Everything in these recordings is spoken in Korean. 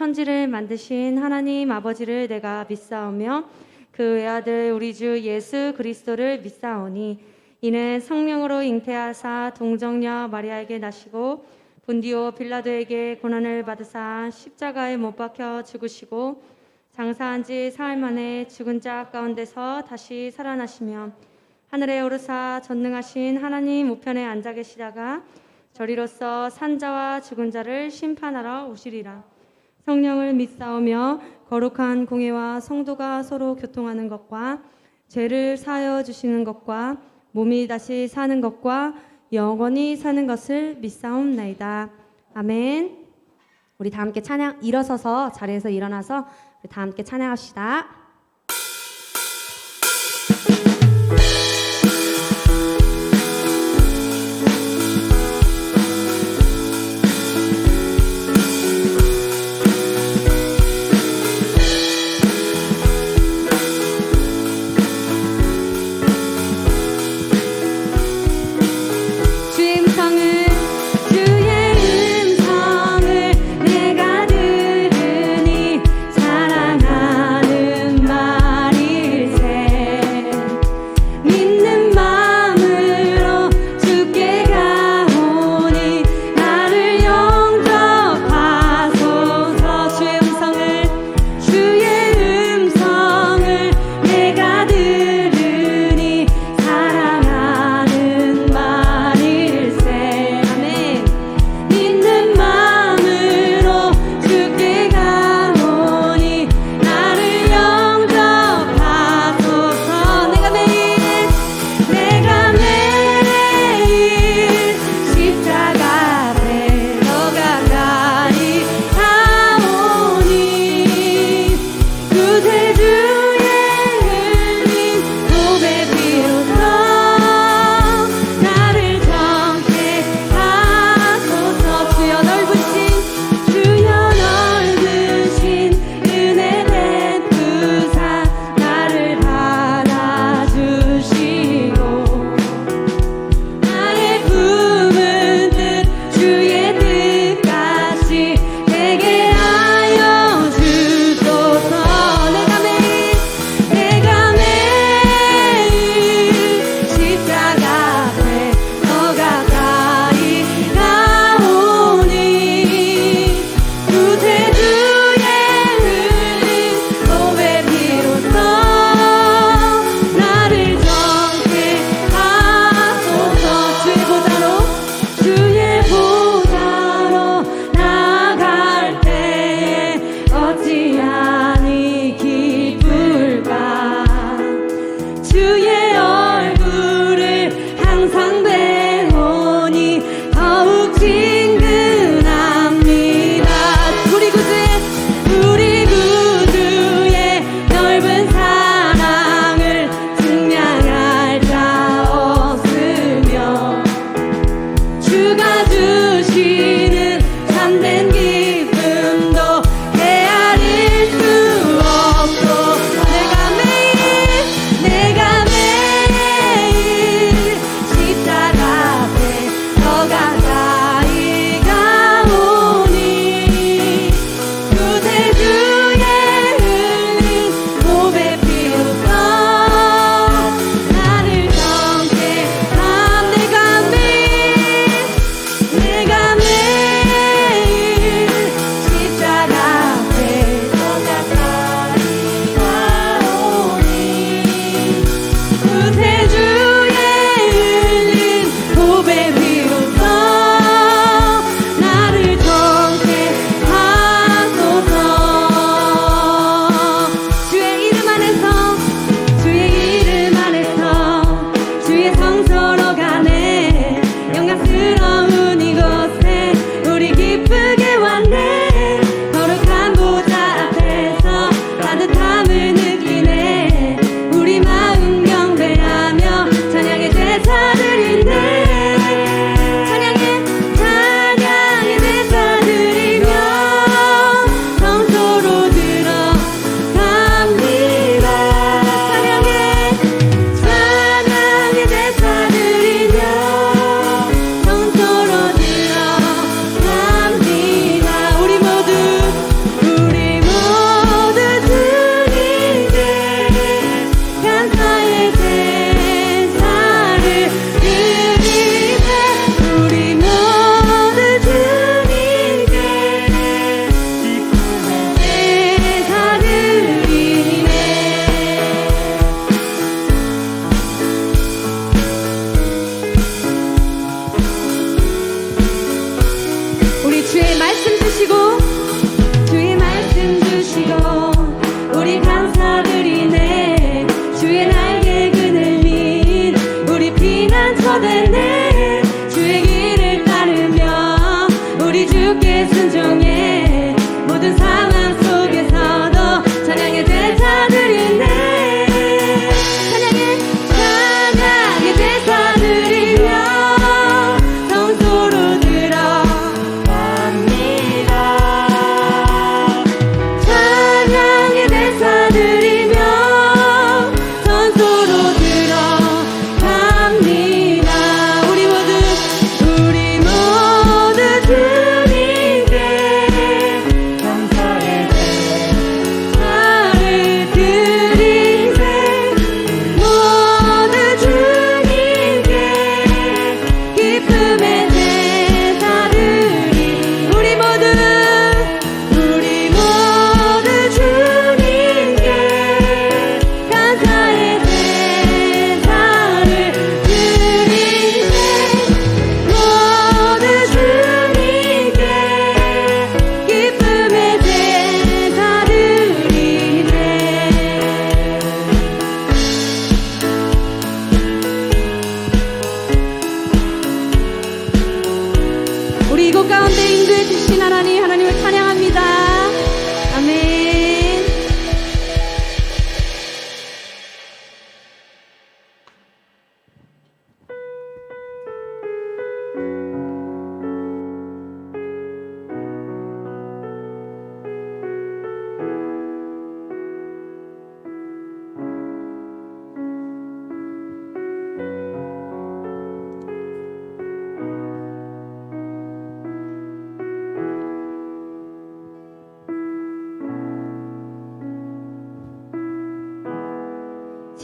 천지를 만드신 하나님 아버지를 내가 믿사오며 그 외아들 우리 주 예수 그리스도를 믿사오니 이는 성령으로 잉태하사 동정녀 마리아에게 나시고 본디오 빌라도에게 고난을 받으사 십자가에 못 박혀 죽으시고 장사한 지 사흘 만에 죽은 자 가운데서 다시 살아나시며 하늘에 오르사 전능하신 하나님 우편에 앉아 계시다가 저리로서 산자와 죽은 자를 심판하러 오시리라. 성령을 믿사오며 거룩한 공회와 성도가 서로 교통하는 것과 죄를 사하여 주시는 것과 몸이 다시 사는 것과 영원히 사는 것을 믿사옵나이다. 아멘. 우리 다 함께 찬양, 일어서서 자리에서 일어나서 우리 다 함께 찬양합시다. 사랑하는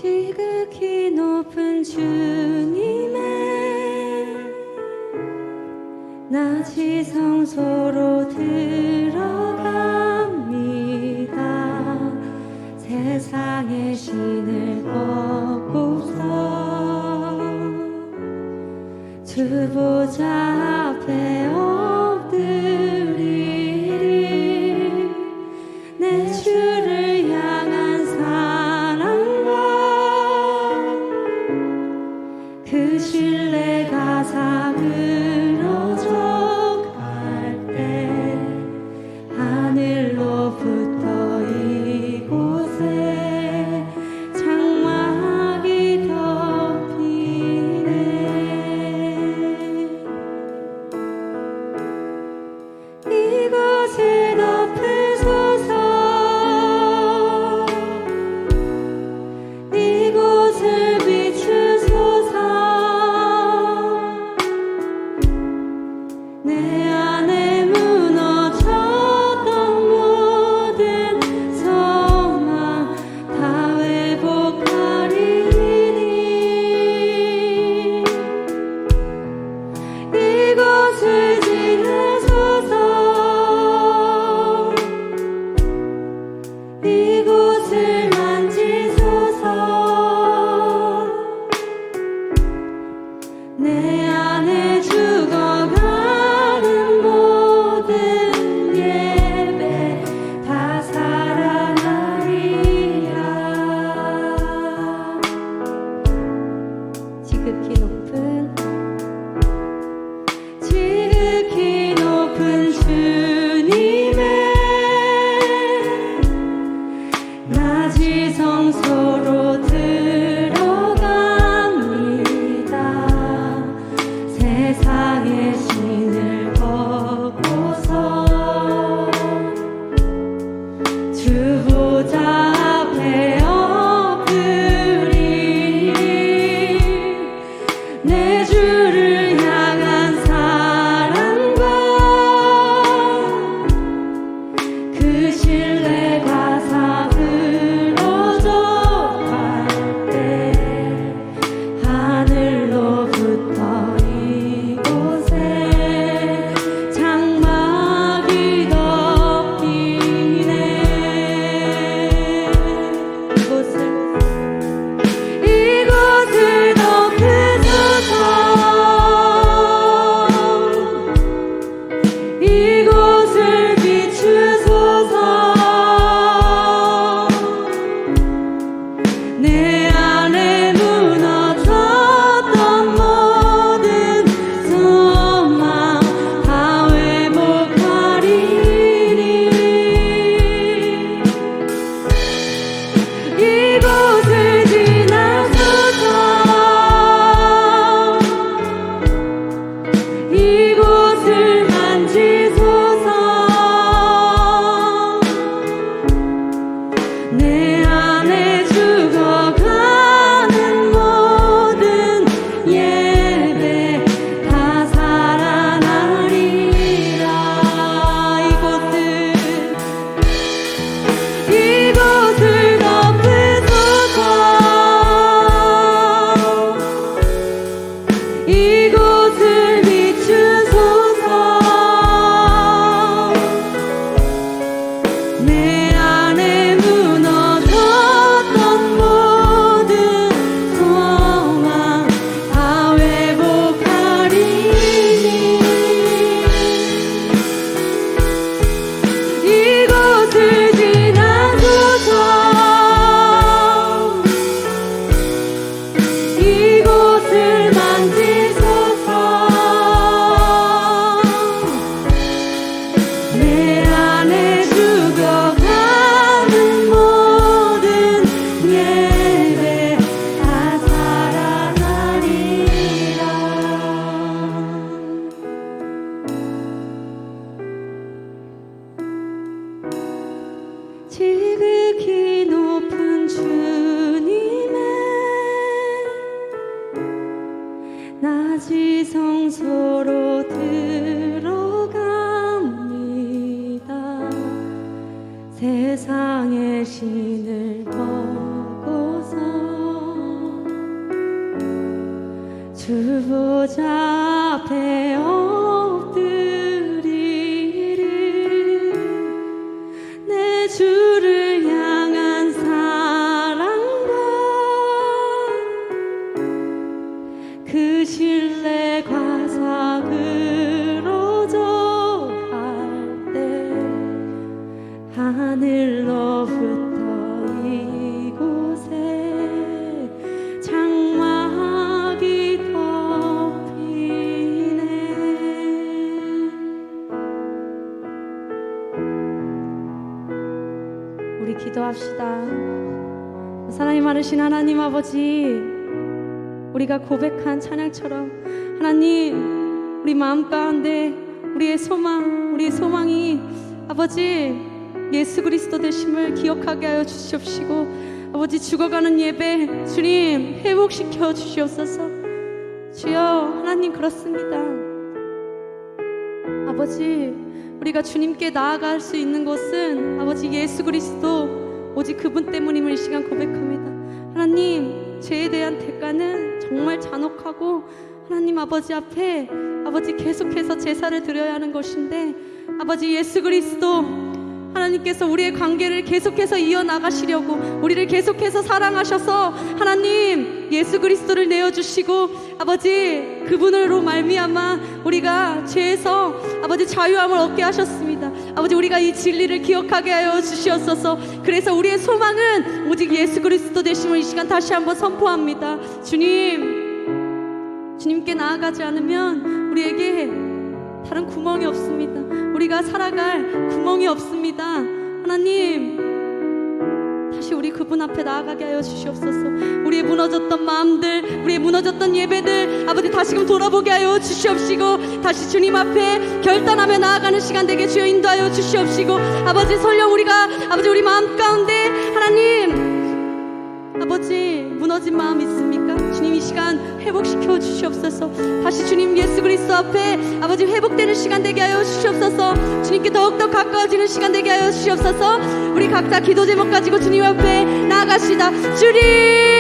지극히 높은 주님의 낮이 성소로 들어갑니다. 세상의 신을 벗고서 주 보좌 앞에 엎드리리. 내 주를 향한 사랑과 그 신뢰가 사그러져 갈 때 하늘로부터 이곳에 장막이 덮이네. 이곳을 덮으소서. 이곳을 비추소서. 내 안에 무너졌던 모든 소망 다 회복하리니. 이곳을 지나소서. 이곳을 만지소서. 내 안에 죽어가는 모든 예배 다 살아나리라. 지극히 높은 주님의 낮이 성소로 들어갑니다. 세상의 신을 벗고서 주 보좌 앞에 엎드리니. 내 주를 향한 사랑과 그 신뢰가 사그러져 갈 때 하늘로부터 이곳에 장막이 덮이네. 이곳을 덮으소서. 이곳을 비추소서. 내 안에 무너졌던 모든 소망 다 회복하리니. 이곳을 지나소서. 이곳을 만지소서. 내 안에 죽어가는 모든 예배 다 살아나리라. 이곳을 덮으소서. 이곳을 비추소서. 내 안에 무너졌던 모든 소망 다 회복하리니. 이곳을 지나소서. 이곳을 만지소서. 내 안에 죽어가는 모든 예배 다 살아나리라. 지극히 높은 주님의 낮이 성소로 들어갑니다. 세상의 신을 벗고서 주 보좌 앞에 엎드리리 내 주를 향한 사랑과 그 신뢰가 사그러져 갈 때 하늘로부터 이곳에 장막이 덮이네. 우리 기도합시다. 사랑이 많으신 하나님 아버지, 우리가 고백한 찬양처럼 하나님, 우리 마음 가운데 우리의 소망이 아버지 예수 그리스도 되심을 기억하게 하여 주시옵시고, 아버지 죽어가는 예배 주님 회복시켜 주시옵소서. 주여 하나님, 그렇습니다. 아버지, 우리가 주님께 나아갈 수 있는 것은 아버지 예수 그리스도 오직 그분 때문임을 이 시간 고백합니다. 하나님, 죄에 대한 대가는 정말 잔혹하고 하나님 아버지 앞에 아버지 계속해서 제사를 드려야 하는 것인데, 아버지 예수 그리스도 하나님께서 우리의 관계를 계속해서 이어나가시려고 우리를 계속해서 사랑하셔서 하나님 예수 그리스도를 내어주시고 아버지 그분으로 말미암아 우리가 죄에서 아버지 자유함을 얻게 하셨습니다. 아버지, 우리가 이 진리를 기억하게 하여 주시옵소서. 그래서 우리의 소망은 오직 예수 그리스도 되심을 이 시간 다시 한번 선포합니다. 주님께 나아가지 않으면 우리에게 다른 구멍이 없습니다. 우리가 살아갈 구멍이 없습니다. 하나님, 다시 우리 그분 앞에 나아가게 하여 주시옵소서. 우리의 무너졌던 마음들, 우리의 무너졌던 예배들 아버지 다시금 돌아보게 하여 주시옵시고, 다시 주님 앞에 결단하며 나아가는 시간 되게 주여 인도하여 주시옵시고, 아버지 설령 우리가 아버지 우리 마음 가운데 하나님 아버지 무너진 마음 있습니까? 주님 이 시간 회복시켜 주시옵소서. 다시 주님 예수 그리스도 앞에 아버지 회복되는 시간 되게 하여 주시옵소서. 주님께 더욱더 가까워지는 시간 되게 하여 주시옵소서. 우리 각자 기도 제목 가지고 주님 앞에 나아가시다. 주님,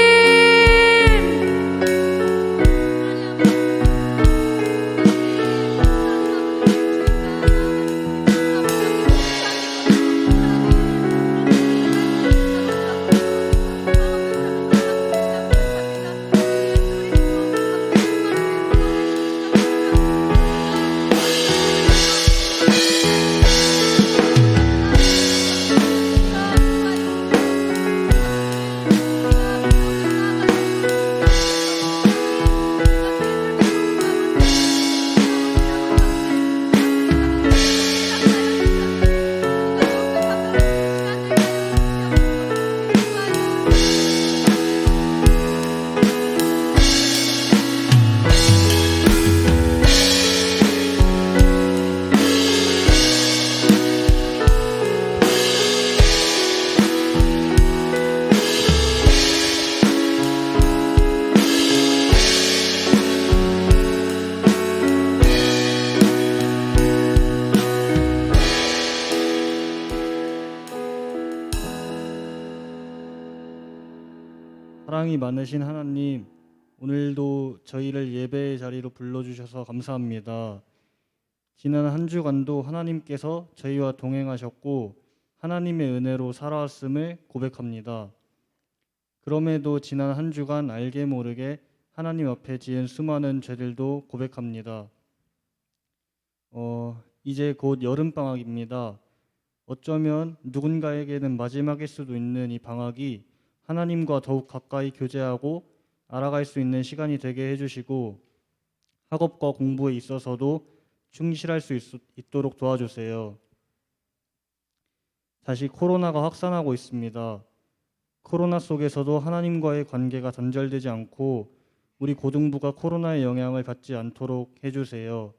사랑이 많으신 하나님, 오늘도 저희를 예배의 자리로 불러주셔서 감사합니다. 지난 한 주간도 하나님께서 저희와 동행하셨고 하나님의 은혜로 살아왔음을 고백합니다. 그럼에도 지난 한 주간 알게 모르게 하나님 앞에 지은 수많은 죄들도 고백합니다. 이제 곧 여름방학입니다. 어쩌면 누군가에게는 마지막일 수도 있는 이 방학이 하나님과 더욱 가까이 교제하고 알아갈 수 있는 시간이 되게 해주시고 학업과 공부에 있어서도 충실할 수 있도록 도와주세요. 다시 코로나가 확산하고 있습니다. 코로나 속에서도 하나님과의 관계가 단절되지 않고 우리 고등부가 코로나의 영향을 받지 않도록 해주세요.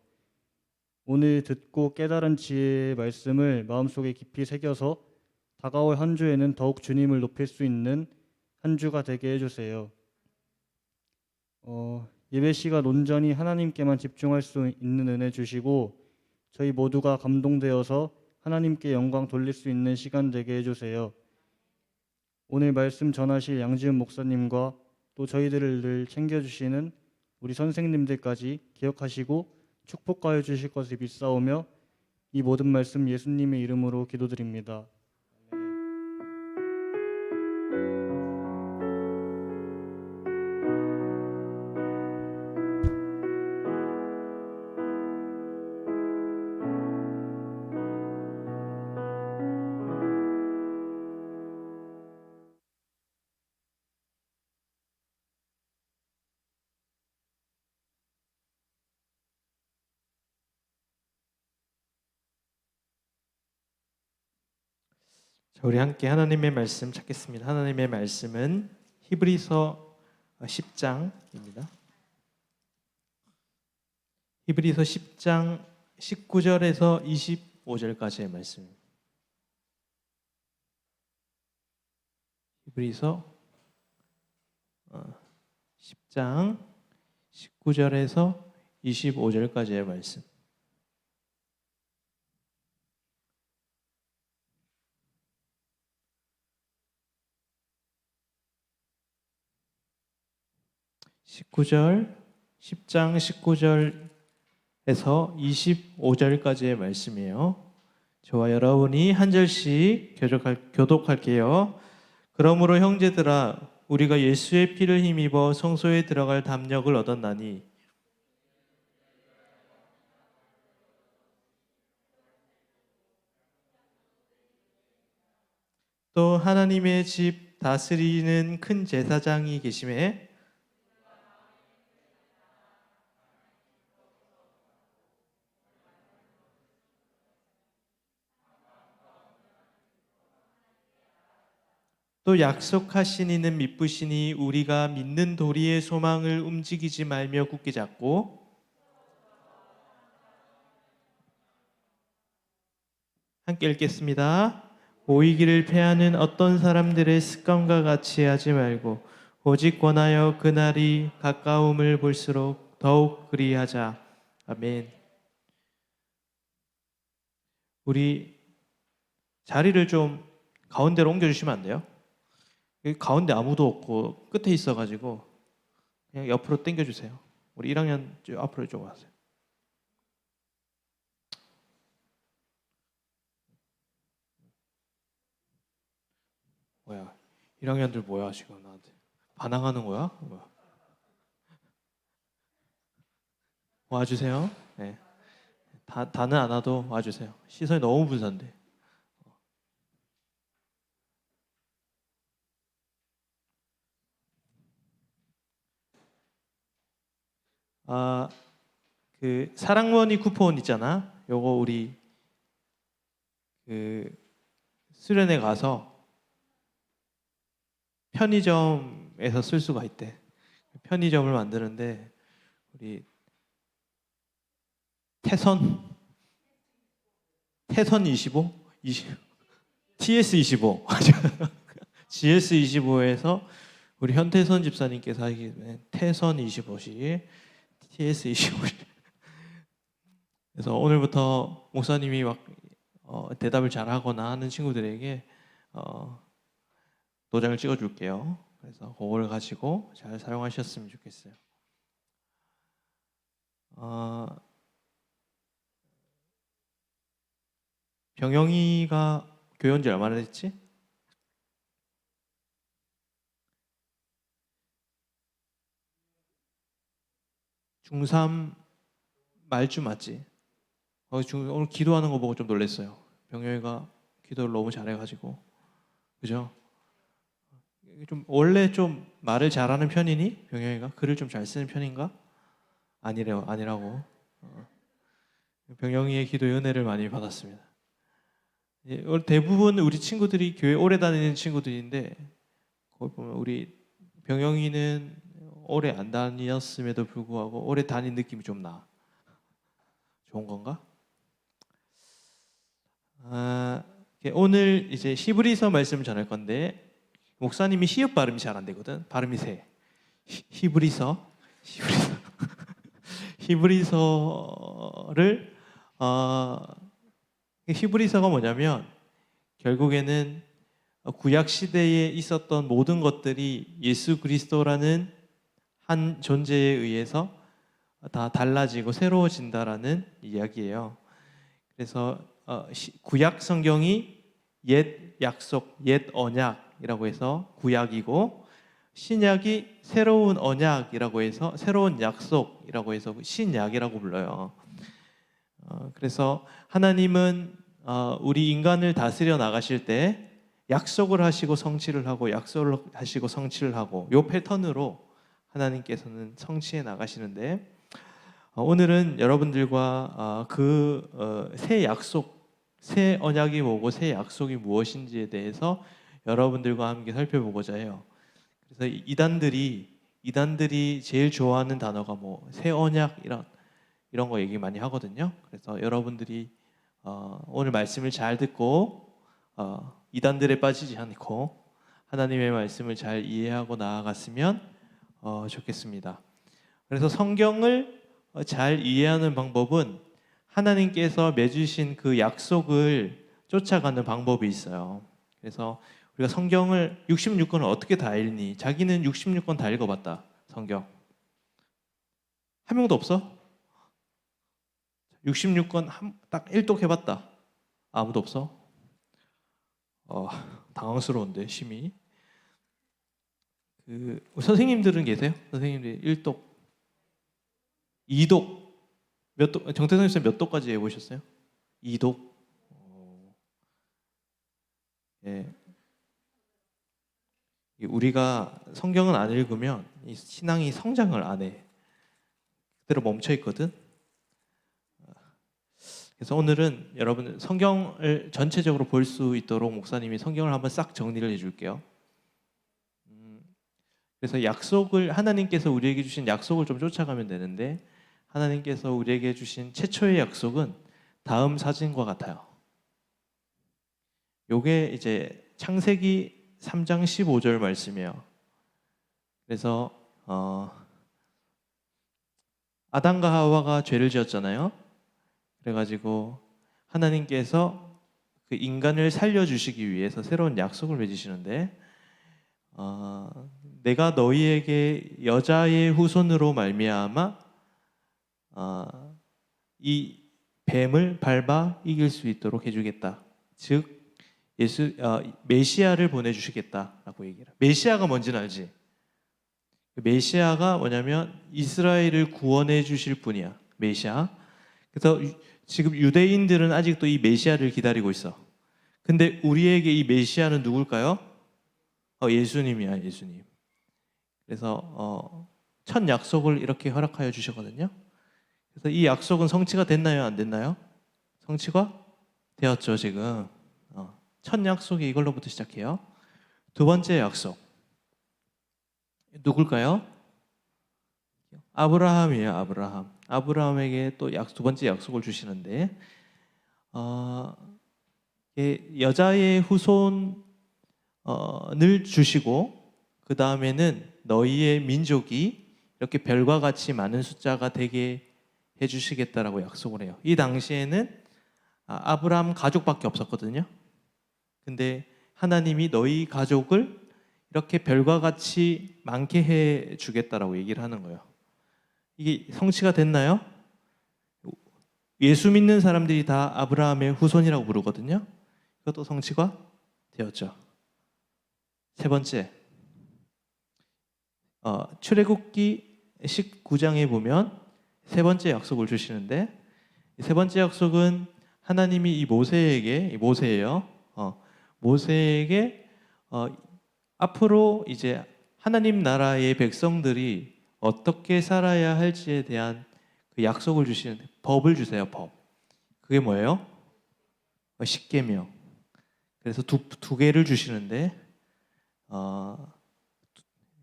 오늘 듣고 깨달은 지혜의 말씀을 마음속에 깊이 새겨서 다가올 한 주에는 더욱 주님을 높일 수 있는 한 주가 되게 해주세요. 예배 시간 온전히 하나님께만 집중할 수 있는 은혜 주시고 저희 모두가 감동되어서 하나님께 영광 돌릴 수 있는 시간 되게 해주세요. 오늘 말씀 전하실 양지은 목사님과 또 저희들을 늘 챙겨주시는 우리 선생님들까지 기억하시고 축복하여 주실 것을 믿사오며 이 모든 말씀 예수님의 이름으로 기도드립니다. 자, 우리 함께 하나님의 말씀 찾겠습니다. 하나님의 말씀은 히브리서 10장입니다. 히브리서 10장 19절에서 25절까지의 말씀입니다. 히브리서 10장 19절에서 25절까지의 말씀. (19절) 10장 19절에서 25절까지의 말씀이에요. 저와 여러분이 한 절씩 교독할게요. 그러므로 형제들아, 우리가 예수의 피를 힘입어 성소에 들어갈 담력을 얻었나니 또 하나님의 집 다스리는 큰 제사장이 계심에 또 약속하신 이는 미쁘시니 우리가 믿는 도리의 소망을 움직이지 말며 굳게 잡고 함께 읽겠습니다. 모이기를 패하는 어떤 사람들의 습관과 같이 하지 말고 오직 권하여 그날이 가까움을 볼수록 더욱 그리하자. 아멘. 우리 자리를 좀 가운데로 옮겨주시면 안 돼요? 여기 가운데 아무도 없고 끝에 있어가지고 그냥 옆으로 당겨주세요. 우리 1학년 쭉 앞으로 좀 와세요. 뭐야? 1학년들 뭐야 지금 나한테 반항하는 거야? 뭐야? 와주세요. 네. 다는 안 와도 와주세요. 시선이 너무 분산돼. 그 사랑머니 쿠폰 있잖아. 요거 우리 그 수련회 가서 편의점에서 쓸 수가 있대. 편의점을 만드는데 우리 태선 25? TS25 GS25에서 우리 현태선 집사님께서 하기에 태선 25시 TS25시 그래서 오늘부터 목사님이 막 대답을 잘하거나 하는 친구들에게 도장을 찍어줄게요. 그래서 그걸 가지고 잘 사용하셨으면 좋겠어요. 병영이가 교회 온 지 얼마나 됐지? 중3 말쯤 맞지? 오늘 기도하는 거 보고 좀 놀랐어요. 병영이가 기도를 너무 잘해가지고, 그죠? 좀 원래 좀 말을 잘하는 편이니? 병영이가 글을 좀 잘 쓰는 편인가? 아니라고. 병영이의 기도의 은혜를 많이 받았습니다. 대부분 우리 친구들이 교회 오래 다니는 친구들인데 거기 보면 우리 병영이는 오래 안 다녔음에도 불구하고 오래 다닌 느낌이 좀 나. 좋은 건가? 오늘 이제 히브리서 말씀을 전할 건데 목사님이 히읗 발음이 잘 안 되거든. 발음이 세. 히브리서를 히브리서가 뭐냐면 결국에는 구약 시대에 있었던 모든 것들이 예수 그리스도라는 한 존재에 의해서 다 달라지고 새로워진다라는 이야기예요. 그래서 구약 성경이 옛 약속, 옛 언약이라고 해서 구약이고, 신약이 새로운 언약이라고 해서 새로운 약속이라고 해서 신약이라고 불러요. 그래서 하나님은 우리 인간을 다스려 나가실 때 약속을 하시고 성취를 하고, 약속을 하시고 성취를 하고, 요 패턴으로 하나님께서는 성취해 나가시는데, 오늘은 여러분들과 새 약속, 새 언약이 뭐고 새 약속이 무엇인지에 대해서 여러분들과 함께 살펴보고자 해요. 그래서 이단들이 제일 좋아하는 단어가 뭐 새 언약 이런 거 얘기 많이 하거든요. 그래서 여러분들이 오늘 말씀을 잘 듣고 이단들에 빠지지 않고 하나님의 말씀을 잘 이해하고 나아갔으면 좋겠습니다. 그래서 성경을 잘 이해하는 방법은 하나님께서 맺으신 그 약속을 쫓아가는 방법이 있어요. 그래서 우리가 성경을 66권을 어떻게 다 읽니? 자기는 66권 다 읽어봤다. 성경 한 명도 없어? 66권 딱 일독해봤다. 아무도 없어? 당황스러운데 심히. 선생님들은 계세요? 선생님들 1독, 2독 정태성 선생 몇 독까지 해보셨어요? 2독? 예. 우리가 성경을 안 읽으면 이 신앙이 성장을 안 해. 그대로 멈춰 있거든. 그래서 오늘은 여러분 성경을 전체적으로 볼 수 있도록 목사님이 성경을 한번 싹 정리를 해줄게요. 그래서 하나님께서 우리에게 주신 약속을 좀 쫓아가면 되는데, 하나님께서 우리에게 주신 최초의 약속은 다음 사진과 같아요. 요게 이제 창세기 3장 15절 말씀이에요. 그래서 아담과 하와가 죄를 지었잖아요. 그래가지고 하나님께서 그 인간을 살려주시기 위해서 새로운 약속을 맺으시는데, 내가 너희에게 여자의 후손으로 말미암아 이 뱀을 밟아 이길 수 있도록 해주겠다. 즉 메시아를 보내주시겠다라고 얘기해요. 메시아가 뭔지는 알지? 메시아가 뭐냐면 이스라엘을 구원해 주실 분이야. 메시아. 그래서 지금 유대인들은 아직도 이 메시아를 기다리고 있어. 근데 우리에게 이 메시아는 누굴까요? 예수님이야, 예수님. 그래서 첫 약속을 이렇게 허락하여 주셨거든요. 그래서 이 약속은 성취가 됐나요, 안 됐나요? 성취가 되었죠, 지금. 첫 약속이 이걸로부터 시작해요. 두 번째 약속 누굴까요? 아브라함이에요. 아브라함에게 또 두 번째 약속을 주시는데, 여자의 후손을 주시고, 그 다음에는 너희의 민족이 이렇게 별과 같이 많은 숫자가 되게 해주시겠다라고 약속을 해요. 이 당시에는 아브라함 가족밖에 없었거든요. 근데 하나님이 너희 가족을 이렇게 별과 같이 많게 해 주겠다라고 얘기를 하는 거예요. 이게 성취가 됐나요? 예수 믿는 사람들이 다 아브라함의 후손이라고 부르거든요. 이것도 성취가 되었죠. 세 번째, 출애굽기 19장에 보면 세 번째 약속을 주시는데, 세 번째 약속은 하나님이 모세에게 앞으로 이제 하나님 나라의 백성들이 어떻게 살아야 할지에 대한 그 약속을 주시는 법을 주세요. 법. 그게 뭐예요? 십계명. 그래서 두 개를 주시는데,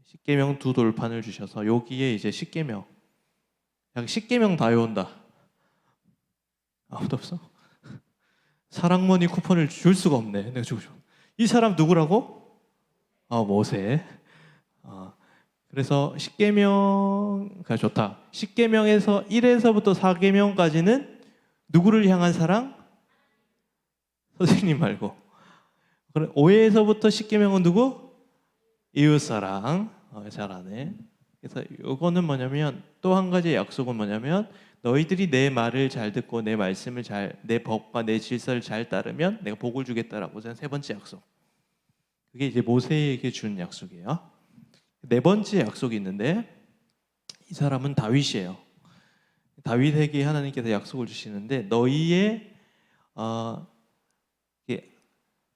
십계명 두 돌판을 주셔서 여기에 이제 십계명. 십계명 다 외운다. 아무도 없어? 사랑머니 쿠폰을 줄 수가 없네. 내가 주고 싶어. 이 사람 누구라고? 모세. 그래서 십계명가 좋다. 십계명에서 1에서부터 4계명까지는 누구를 향한 사랑? 선생님 말고. 5에서부터 십계명은 누구? 이웃사랑. 잘하네. 그래서 이거는 뭐냐면 또 한 가지의 약속은 뭐냐면 너희들이 내 말을 잘 듣고 내 말씀을 내 법과 내 질서를 잘 따르면 내가 복을 주겠다라고 하는 세 번째 약속. 그게 이제 모세에게 준 약속이에요. 네 번째 약속이 있는데 이 사람은 다윗이에요. 다윗에게 하나님께서 약속을 주시는데 너희의 이게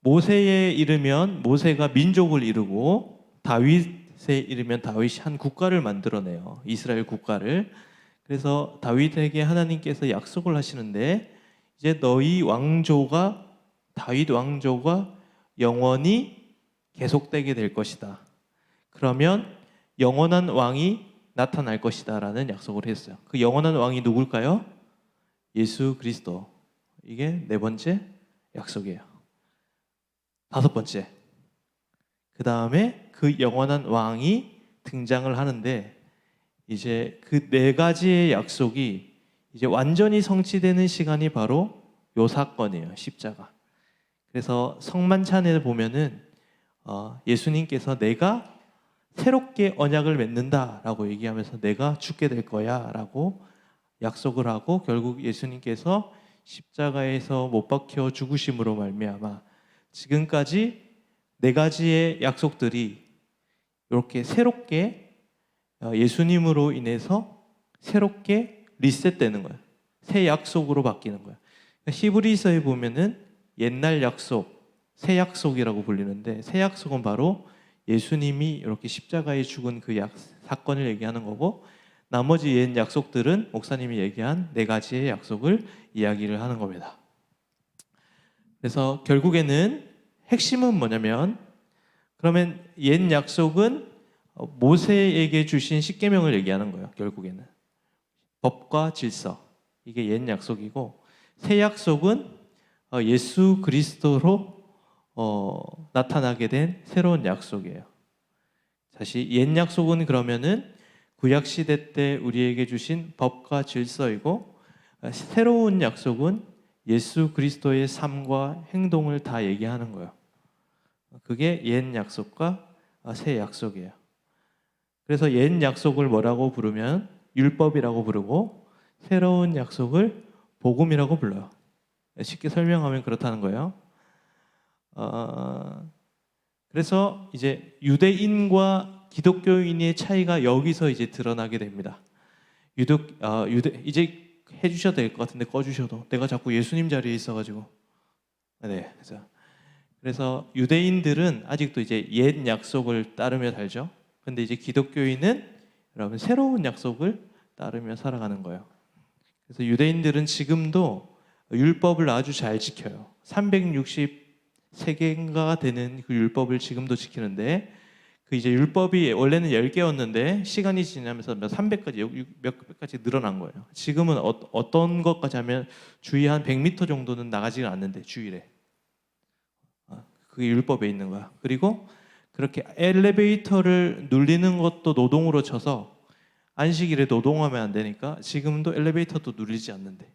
모세에 이르면 모세가 민족을 이루고 다윗에 이르면 다윗이 한 국가를 만들어내요. 이스라엘 국가를. 그래서 다윗에게 하나님께서 약속을 하시는데 이제 너희 왕조가 다윗 왕조가 영원히 계속되게 될 것이다. 그러면 영원한 왕이 나타날 것이다라는 약속을 했어요. 그 영원한 왕이 누굴까요? 예수 그리스도. 이게 네 번째 약속이에요. 다섯 번째. 그 다음에 그 영원한 왕이 등장을 하는데 이제 그 네 가지의 약속이 이제 완전히 성취되는 시간이 바로 요 사건이에요. 십자가. 그래서 성만찬에 보면은 예수님께서 내가 새롭게 언약을 맺는다라고 얘기하면서 내가 죽게 될 거야라고 약속을 하고 결국 예수님께서 십자가에서 못 박혀 죽으심으로 말미암아 지금까지 네 가지의 약속들이 이렇게 새롭게 예수님으로 인해서 새롭게 리셋되는 거예요. 새 약속으로 바뀌는 거예요. 히브리서에 보면은 옛날 약속, 새 약속이라고 불리는데 새 약속은 바로 예수님이 이렇게 십자가에 죽은 그 사건을 얘기하는 거고 나머지 옛 약속들은 목사님이 얘기한 네 가지의 약속을 이야기를 하는 겁니다. 그래서 결국에는 핵심은 뭐냐면 그러면 옛 약속은 모세에게 주신 십계명을 얘기하는 거예요. 결국에는 법과 질서 이게 옛 약속이고 새 약속은 예수 그리스도로 나타나게 된 새로운 약속이에요. 다시 옛 약속은 그러면은 구약 시대 때 우리에게 주신 법과 질서이고 새로운 약속은 예수 그리스도의 삶과 행동을 다 얘기하는 거예요. 그게 옛 약속과 새 약속이에요. 그래서 옛 약속을 뭐라고 부르면 율법이라고 부르고 새로운 약속을 복음이라고 불러요. 쉽게 설명하면 그렇다는 거예요. 그래서 이제 유대인과 기독교인의 차이가 여기서 이제 드러나게 됩니다. 이제 해주셔도 될 것 같은데 꺼주셔도 내가 자꾸 예수님 자리에 있어가지고 네, 그래서 유대인들은 아직도 이제 옛 약속을 따르며 살죠. 근데 이제 기독교인은 여러분 새로운 약속을 따르며 살아가는 거예요. 그래서 유대인들은 지금도 율법을 아주 잘 지켜요. 363개인가 되는 그 율법을 지금도 지키는데 그 이제 율법이 원래는 10개였는데 시간이 지나면서 300까지 몇 배까지 늘어난 거예요. 지금은 어떤 것까지 하면 주위 한 100m 정도는 나가지는 않는데 주일에 그게 율법에 있는 거야. 그리고 그렇게 엘리베이터를 눌리는 것도 노동으로 쳐서 안식일에 노동하면 안 되니까 지금도 엘리베이터도 눌리지 않는데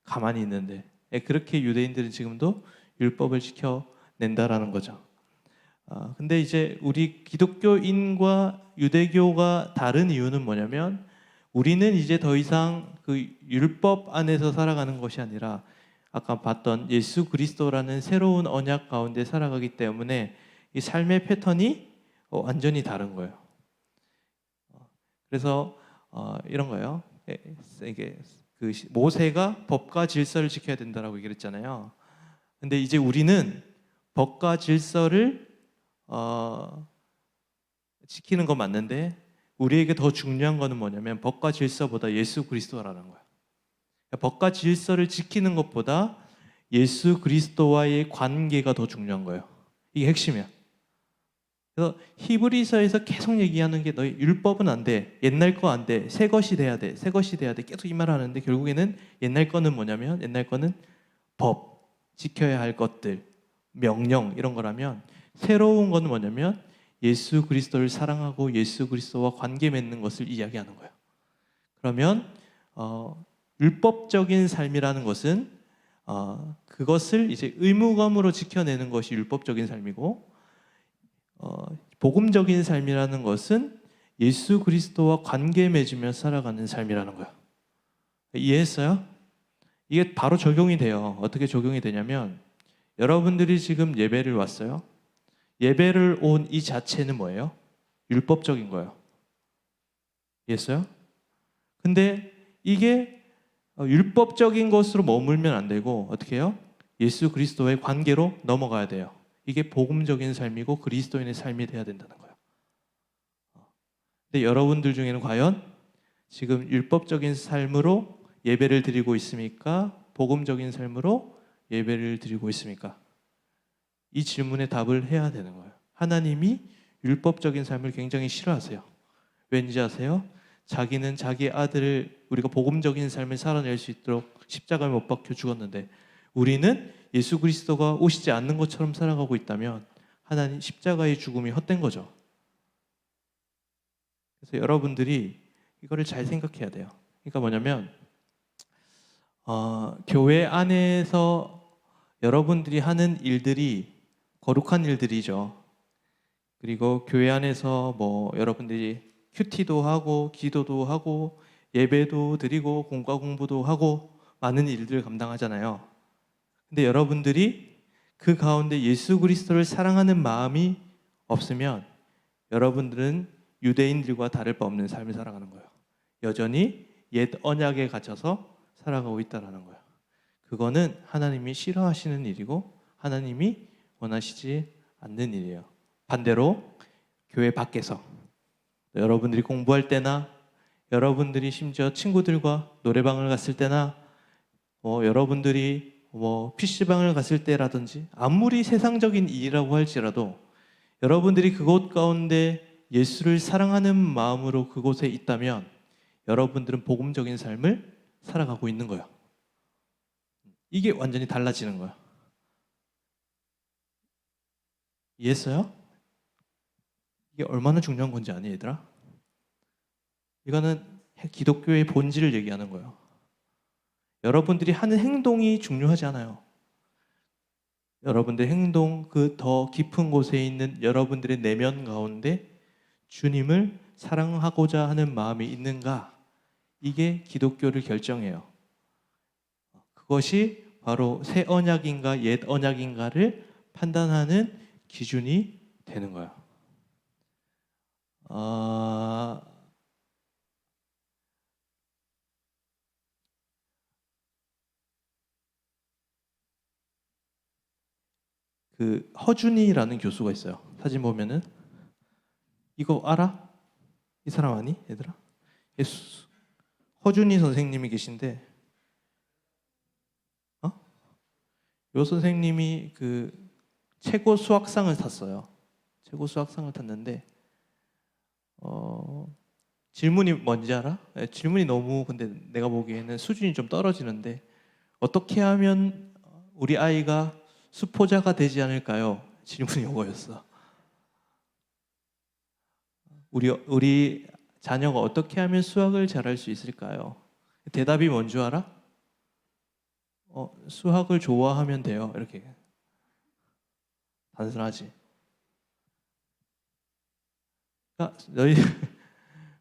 가만히 있는데 그렇게 유대인들은 지금도 율법을 지켜낸다라는 거죠. 근데 이제 우리 기독교인과 유대교가 다른 이유는 뭐냐면 우리는 이제 더 이상 그 율법 안에서 살아가는 것이 아니라 아까 봤던 예수 그리스도라는 새로운 언약 가운데 살아가기 때문에 이 삶의 패턴이 완전히 다른 거예요. 그래서 이런 거예요. 이게 그 모세가 법과 질서를 지켜야 된다라고 얘기를 했잖아요. 근데 이제 우리는 법과 질서를 지키는 건 맞는데 우리에게 더 중요한 거는 뭐냐면 법과 질서보다 예수 그리스도라는 거예요. 법과 질서를 지키는 것보다 예수 그리스도와의 관계가 더 중요한 거예요. 이게 핵심이야. 그래서 히브리서에서 계속 얘기하는 게 너희 율법은 안 돼. 옛날 거 안 돼. 새 것이 돼야 돼. 새 것이 돼야 돼. 계속 이 말 하는데 결국에는 옛날 거는 뭐냐면 옛날 거는 법, 지켜야 할 것들, 명령 이런 거라면 새로운 거는 뭐냐면 예수 그리스도를 사랑하고 예수 그리스도와 관계 맺는 것을 이야기하는 거예요. 그러면 율법적인 삶이라는 것은 그것을 이제 의무감으로 지켜내는 것이 율법적인 삶이고 복음적인 삶이라는 것은 예수 그리스도와 관계 맺으며 살아가는 삶이라는 거예요. 이해했어요? 이게 바로 적용이 돼요. 어떻게 적용이 되냐면 여러분들이 지금 예배를 왔어요. 예배를 온 이 자체는 뭐예요? 율법적인 거예요. 이해했어요? 근데 이게 율법적인 것으로 머물면 안 되고 어떻게 해요? 예수 그리스도의 관계로 넘어가야 돼요. 이게 복음적인 삶이고 그리스도인의 삶이 돼야 된다는 거예요. 근데 여러분들 중에는 과연 지금 율법적인 삶으로 예배를 드리고 있습니까? 복음적인 삶으로 예배를 드리고 있습니까? 이 질문에 답을 해야 되는 거예요. 하나님이 율법적인 삶을 굉장히 싫어하세요. 왠지 아세요? 자기는 자기 아들을 우리가 복음적인 삶을 살아낼 수 있도록 십자가에 못 박혀 죽었는데 우리는 예수 그리스도가 오시지 않는 것처럼 살아가고 있다면 하나님 십자가의 죽음이 헛된 거죠. 그래서 여러분들이 이거를 잘 생각해야 돼요. 그러니까 뭐냐면 교회 안에서 여러분들이 하는 일들이 거룩한 일들이죠. 그리고 교회 안에서 뭐 여러분들이 큐티도 하고 기도도 하고 예배도 드리고 공과 공부도 하고 많은 일들을 감당하잖아요. 근데 여러분들이 그 가운데 예수 그리스도를 사랑하는 마음이 없으면 여러분들은 유대인들과 다를 바 없는 삶을 살아가는 거예요. 여전히 옛 언약에 갇혀서 살아가고 있다는 거예요. 그거는 하나님이 싫어하시는 일이고 하나님이 원하시지 않는 일이에요. 반대로 교회 밖에서 여러분들이 공부할 때나 여러분들이 심지어 친구들과 노래방을 갔을 때나 여러분들이 PC방을 갔을 때라든지 아무리 세상적인 일이라고 할지라도 여러분들이 그곳 가운데 예수를 사랑하는 마음으로 그곳에 있다면 여러분들은 복음적인 삶을 살아가고 있는 거예요. 이게 완전히 달라지는 거예요. 이해했어요? 이게 얼마나 중요한 건지 아니 얘들아? 이거는 기독교의 본질을 얘기하는 거예요. 여러분들이 하는 행동이 중요하지 않아요. 여러분들의 행동, 그 더 깊은 곳에 있는 여러분들의 내면 가운데 주님을 사랑하고자 하는 마음이 있는가? 이게 기독교를 결정해요. 그것이 바로 새 언약인가 옛 언약인가를 판단하는 기준이 되는 거예요. 그 허준이라는 교수가 있어요. 사진 보면은 이거 알아? 이 사람 아니? 얘들아? 예수 허준이 선생님이 계신데 요 선생님이 그 최고 수학상을 탔어요. 최고 수학상을 탔는데 질문이 뭔지 알아? 질문이 너무 근데 내가 보기에는 수준이 좀 떨어지는데 어떻게 하면 우리 아이가 수포자가 되지 않을까요? 질문이 이거였어. 우리 자녀가 어떻게 하면 수학을 잘할 수 있을까요? 대답이 뭔 줄 알아? 수학을 좋아하면 돼요. 이렇게 단순하지. 그러니까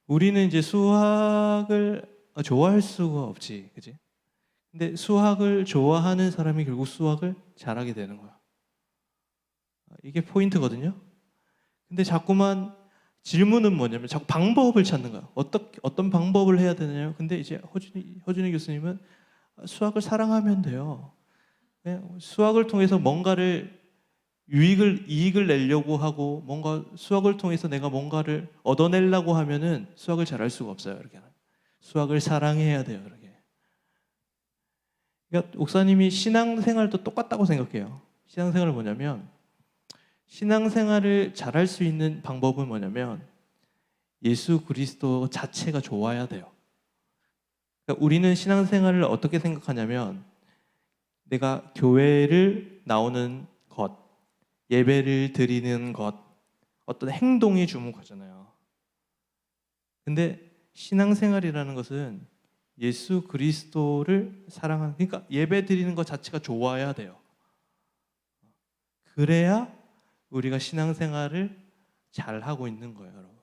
우리는 이제 수학을 좋아할 수가 없지, 그지? 근데 수학을 좋아하는 사람이 결국 수학을 잘하게 되는 거야. 이게 포인트거든요. 근데 자꾸만 질문은 뭐냐면 자꾸 방법을 찾는 거야. 어떤 방법을 해야 되느냐. 근데 이제 허준이 교수님은 수학을 사랑하면 돼요. 수학을 통해서 뭔가를 이익을 내려고 하고 뭔가 수학을 통해서 내가 뭔가를 얻어내려고 하면은 수학을 잘할 수가 없어요. 이렇게 수학을 사랑해야 돼요. 이렇게. 그러니까 목사님이 신앙생활도 똑같다고 생각해요. 신앙생활은 뭐냐면 신앙생활을 잘할 수 있는 방법은 뭐냐면 예수 그리스도 자체가 좋아야 돼요. 그러니까 우리는 신앙생활을 어떻게 생각하냐면 내가 교회를 나오는 것, 예배를 드리는 것, 어떤 행동에 주목하잖아요. 근데 신앙생활이라는 것은 예수 그리스도를 사랑하는, 그러니까 예배 드리는 것 자체가 좋아야 돼요. 그래야 우리가 신앙생활을 잘 하고 있는 거예요, 여러분.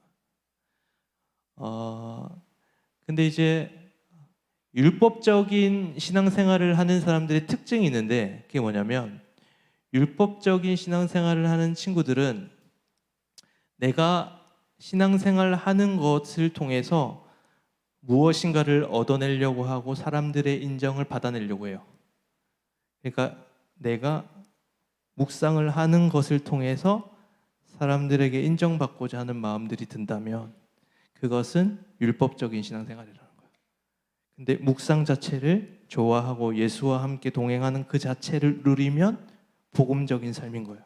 근데 이제 율법적인 신앙생활을 하는 사람들의 특징이 있는데 그게 뭐냐면 율법적인 신앙생활을 하는 친구들은 내가 신앙생활을 하는 것을 통해서 무엇인가를 얻어내려고 하고 사람들의 인정을 받아내려고 해요. 그러니까 내가 묵상을 하는 것을 통해서 사람들에게 인정받고자 하는 마음들이 든다면 그것은 율법적인 신앙생활이라는 거예요. 근데 묵상 자체를 좋아하고 예수와 함께 동행하는 그 자체를 누리면 복음적인 삶인 거예요.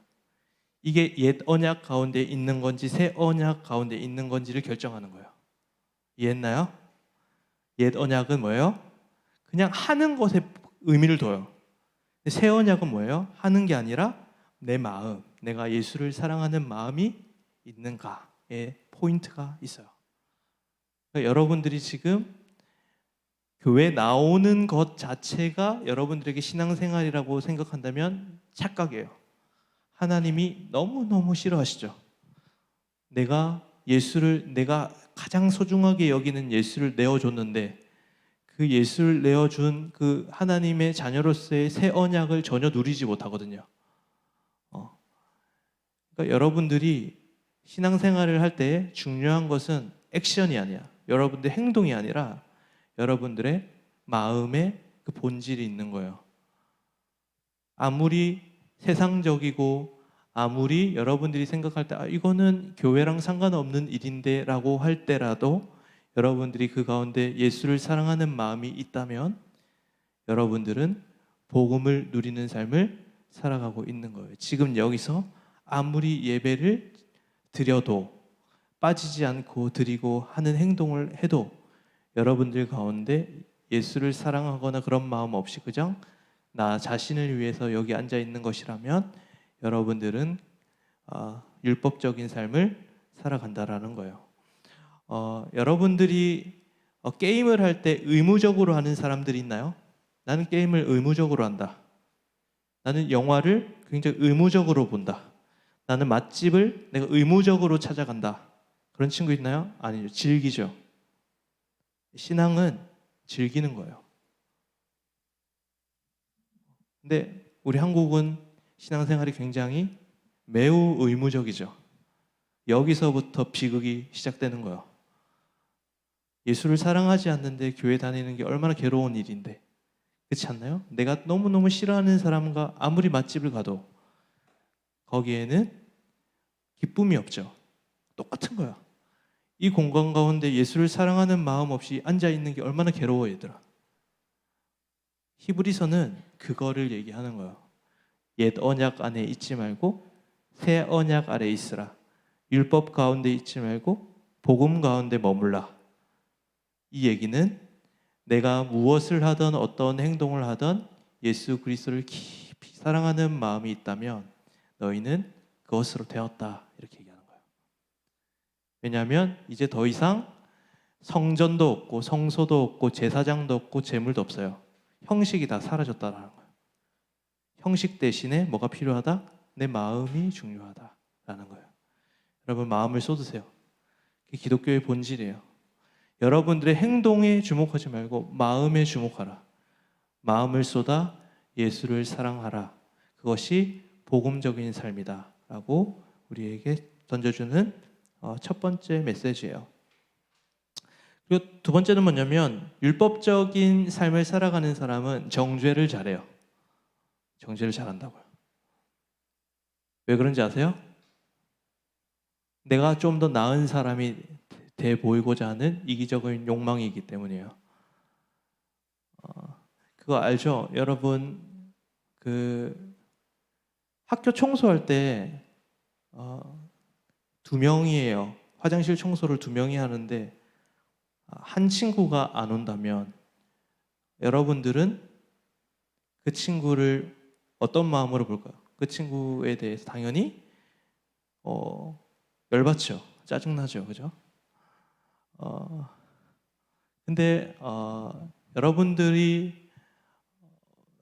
이게 옛 언약 가운데 있는 건지 새 언약 가운데 있는 건지를 결정하는 거예요. 이해했나요? 옛 언약은 뭐예요? 그냥 하는 것에 의미를 둬요. 근데 새 언약은 뭐예요? 하는 게 아니라 내 마음, 내가 예수를 사랑하는 마음이 있는가에 포인트가 있어요. 그러니까 여러분들이 지금 교회 나오는 것 자체가 여러분들에게 신앙생활이라고 생각한다면 착각이에요. 하나님이 너무너무 싫어하시죠. 내가 가장 소중하게 여기는 예수를 내어줬는데 그 예수를 내어준 그 하나님의 자녀로서의 새 언약을 전혀 누리지 못하거든요. 그러니까 여러분들이 신앙생활을 할 때 중요한 것은 액션이 아니야. 여러분들의 행동이 아니라 여러분들의 마음의 그 본질이 있는 거예요. 아무리 세상적이고 아무리 여러분들이 생각할 때 이거는 교회랑 상관없는 일인데 라고 할 때라도 여러분들이 그 가운데 예수를 사랑하는 마음이 있다면 여러분들은 복음을 누리는 삶을 살아가고 있는 거예요. 지금 여기서 아무리 예배를 드려도 빠지지 않고 드리고 하는 행동을 해도 여러분들 가운데 예수를 사랑하거나 그런 마음 없이 그냥 나 자신을 위해서 여기 앉아 있는 것이라면 여러분들은 율법적인 삶을 살아간다라는 거예요. 여러분들이 게임을 할 때 의무적으로 하는 사람들이 있나요? 나는 게임을 의무적으로 한다. 나는 영화를 굉장히 의무적으로 본다. 나는 맛집을 내가 의무적으로 찾아간다. 그런 친구 있나요? 아니죠. 즐기죠. 신앙은 즐기는 거예요. 근데 우리 한국은 신앙생활이 굉장히 매우 의무적이죠. 여기서부터 비극이 시작되는 거예요. 예수를 사랑하지 않는데 교회 다니는 게 얼마나 괴로운 일인데, 그렇지 않나요? 내가 너무너무 싫어하는 사람과 아무리 맛집을 가도 거기에는 기쁨이 없죠. 똑같은 거야. 이 공간 가운데 예수를 사랑하는 마음 없이 앉아있는 게 얼마나 괴로워 얘들아. 히브리서는 그거를 얘기하는 거예요. 옛 언약 안에 있지 말고 새 언약 아래 있으라. 율법 가운데 있지 말고 복음 가운데 머물라. 이 얘기는 내가 무엇을 하든 어떤 행동을 하든 예수 그리스도를 깊이 사랑하는 마음이 있다면 너희는 그것으로 되었다. 이렇게 얘기하는 거예요. 왜냐하면 이제 더 이상 성전도 없고 성소도 없고 제사장도 없고 제물도 없어요. 형식이 다 사라졌다라는 거예요. 형식 대신에 뭐가 필요하다? 내 마음이 중요하다라는 거예요. 여러분 마음을 쏟으세요. 그게 기독교의 본질이에요. 여러분들의 행동에 주목하지 말고 마음에 주목하라. 마음을 쏟아 예수를 사랑하라. 그것이 복음적인 삶이다 라고 우리에게 던져주는 첫 번째 메시지예요. 그리고 두 번째는 뭐냐면 율법적인 삶을 살아가는 사람은 정죄를 잘해요. 정죄를 잘한다고요. 왜 그런지 아세요? 내가 좀 더 나은 사람이 돼 보이고자 하는 이기적인 욕망이 있기 때문이에요. 그거 알죠? 여러분 그 학교 청소할 때 2명이에요. 화장실 청소를 2명이 하는데 한 친구가 안 온다면 여러분들은 그 친구를 어떤 마음으로 볼까요? 그 친구에 대해서 당연히 열받죠. 짜증나죠. 그죠? 근데 여러분들이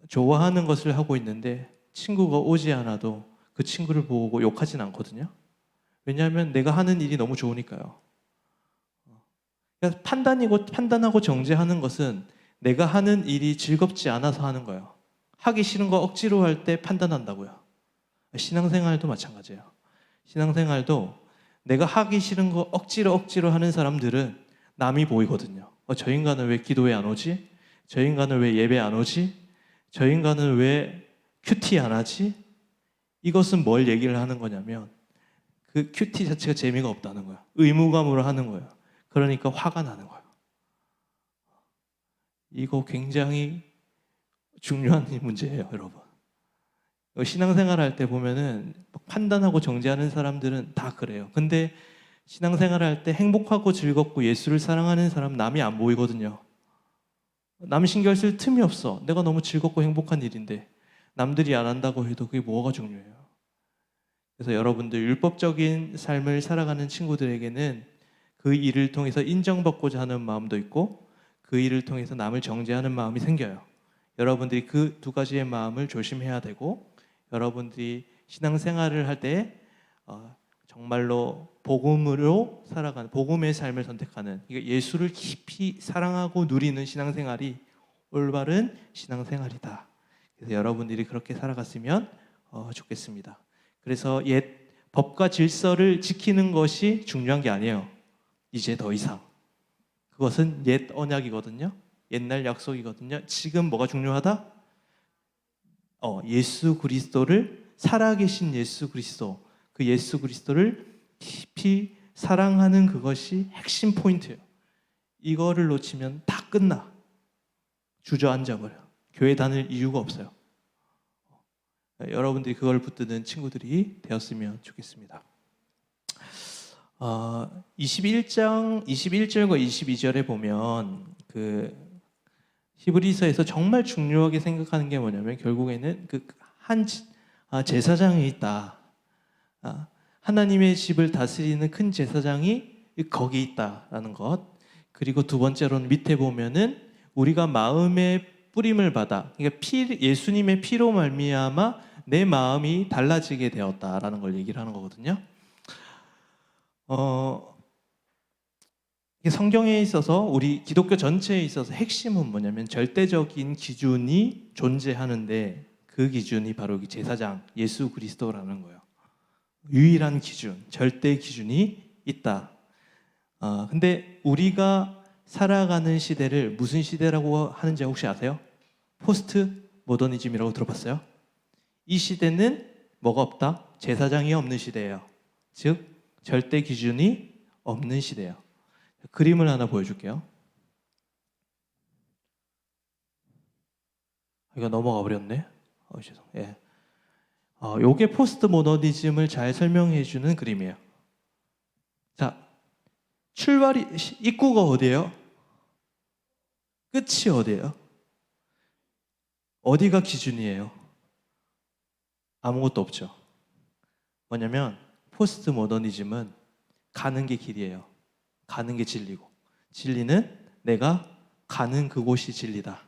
좋아하는 것을 하고 있는데 친구가 오지 않아도 그 친구를 보고 욕하진 않거든요. 왜냐하면 내가 하는 일이 너무 좋으니까요. 그러니까 판단하고 정죄하는 것은 내가 하는 일이 즐겁지 않아서 하는 거예요. 하기 싫은 거 억지로 할 때 판단한다고요. 신앙생활도 마찬가지예요. 신앙생활도 내가 하기 싫은 거 억지로 하는 사람들은 남이 보이거든요. 저 인간은 왜 기도회 안 오지? 저 인간은 왜 예배 안 오지? 저 인간은 왜 큐티 안 하지? 이것은 뭘 얘기를 하는 거냐면 그 큐티 자체가 재미가 없다는 거예요. 의무감으로 하는 거예요. 그러니까 화가 나는 거예요. 이거 굉장히 중요한 문제예요, 여러분. 신앙생활 할 때 보면은 판단하고 정죄하는 사람들은 다 그래요. 근데 신앙생활 할 때 행복하고 즐겁고 예수를 사랑하는 사람 남이 안 보이거든요. 남 신경 쓸 틈이 없어. 내가 너무 즐겁고 행복한 일인데 남들이 안 한다고 해도 그게 뭐가 중요해요. 그래서 여러분들 율법적인 삶을 살아가는 친구들에게는 그 일을 통해서 인정받고자 하는 마음도 있고 그 일을 통해서 남을 정죄하는 마음이 생겨요. 여러분들이 그 두 가지의 마음을 조심해야 되고 여러분들이 신앙생활을 할 때 정말로 복음으로 살아가는 복음의 삶을 선택하는 예수를 깊이 사랑하고 누리는 신앙생활이 올바른 신앙생활이다. 그래서 여러분들이 그렇게 살아갔으면 좋겠습니다. 그래서 옛 법과 질서를 지키는 것이 중요한 게 아니에요. 이제 더 이상 그것은 옛 언약이거든요. 옛날 약속이거든요. 지금 뭐가 중요하다? 예수 그리스도를 살아계신 예수 그리스도, 그 예수 그리스도를 깊이 사랑하는 그것이 핵심 포인트예요. 이거를 놓치면 다 끝나. 주저앉아 버려. 교회 다닐 이유가 없어요. 여러분들이 그걸 붙드는 친구들이 되었으면 좋겠습니다. 21장 21절과 22절에 보면 그 히브리서에서 정말 중요하게 생각하는 게 뭐냐면 결국에는 그 한 제사장이 있다. 하나님의 집을 다스리는 큰 제사장이 거기 있다라는 것. 그리고 두 번째로는 밑에 보면은 우리가 마음의 뿌림을 받아, 그러니까 예수님의 피로 말미암아 내 마음이 달라지게 되었다라는 걸 얘기를 하는 거거든요. 성경에 있어서 우리 기독교 전체에 있어서 핵심은 뭐냐면 절대적인 기준이 존재하는데 그 기준이 바로 제사장 예수 그리스도라는 거예요. 유일한 기준, 절대 기준이 있다. 근데 우리가 살아가는 시대를 무슨 시대라고 하는지 혹시 아세요? 포스트 모더니즘이라고 들어봤어요? 이 시대는 뭐가 없다? 제사장이 없는 시대예요. 즉 절대 기준이 없는 시대예요. 그림을 하나 보여줄게요. 이거 넘어가 버렸네. 죄송. 예. 요게 포스트 모더니즘을 잘 설명해 주는 그림이에요. 자, 입구가 어디예요? 끝이 어디예요? 어디가 기준이에요? 아무것도 없죠. 뭐냐면 포스트 모더니즘은 가는 게 길이에요. 가는 게 진리고 진리는 내가 가는 그곳이 진리다.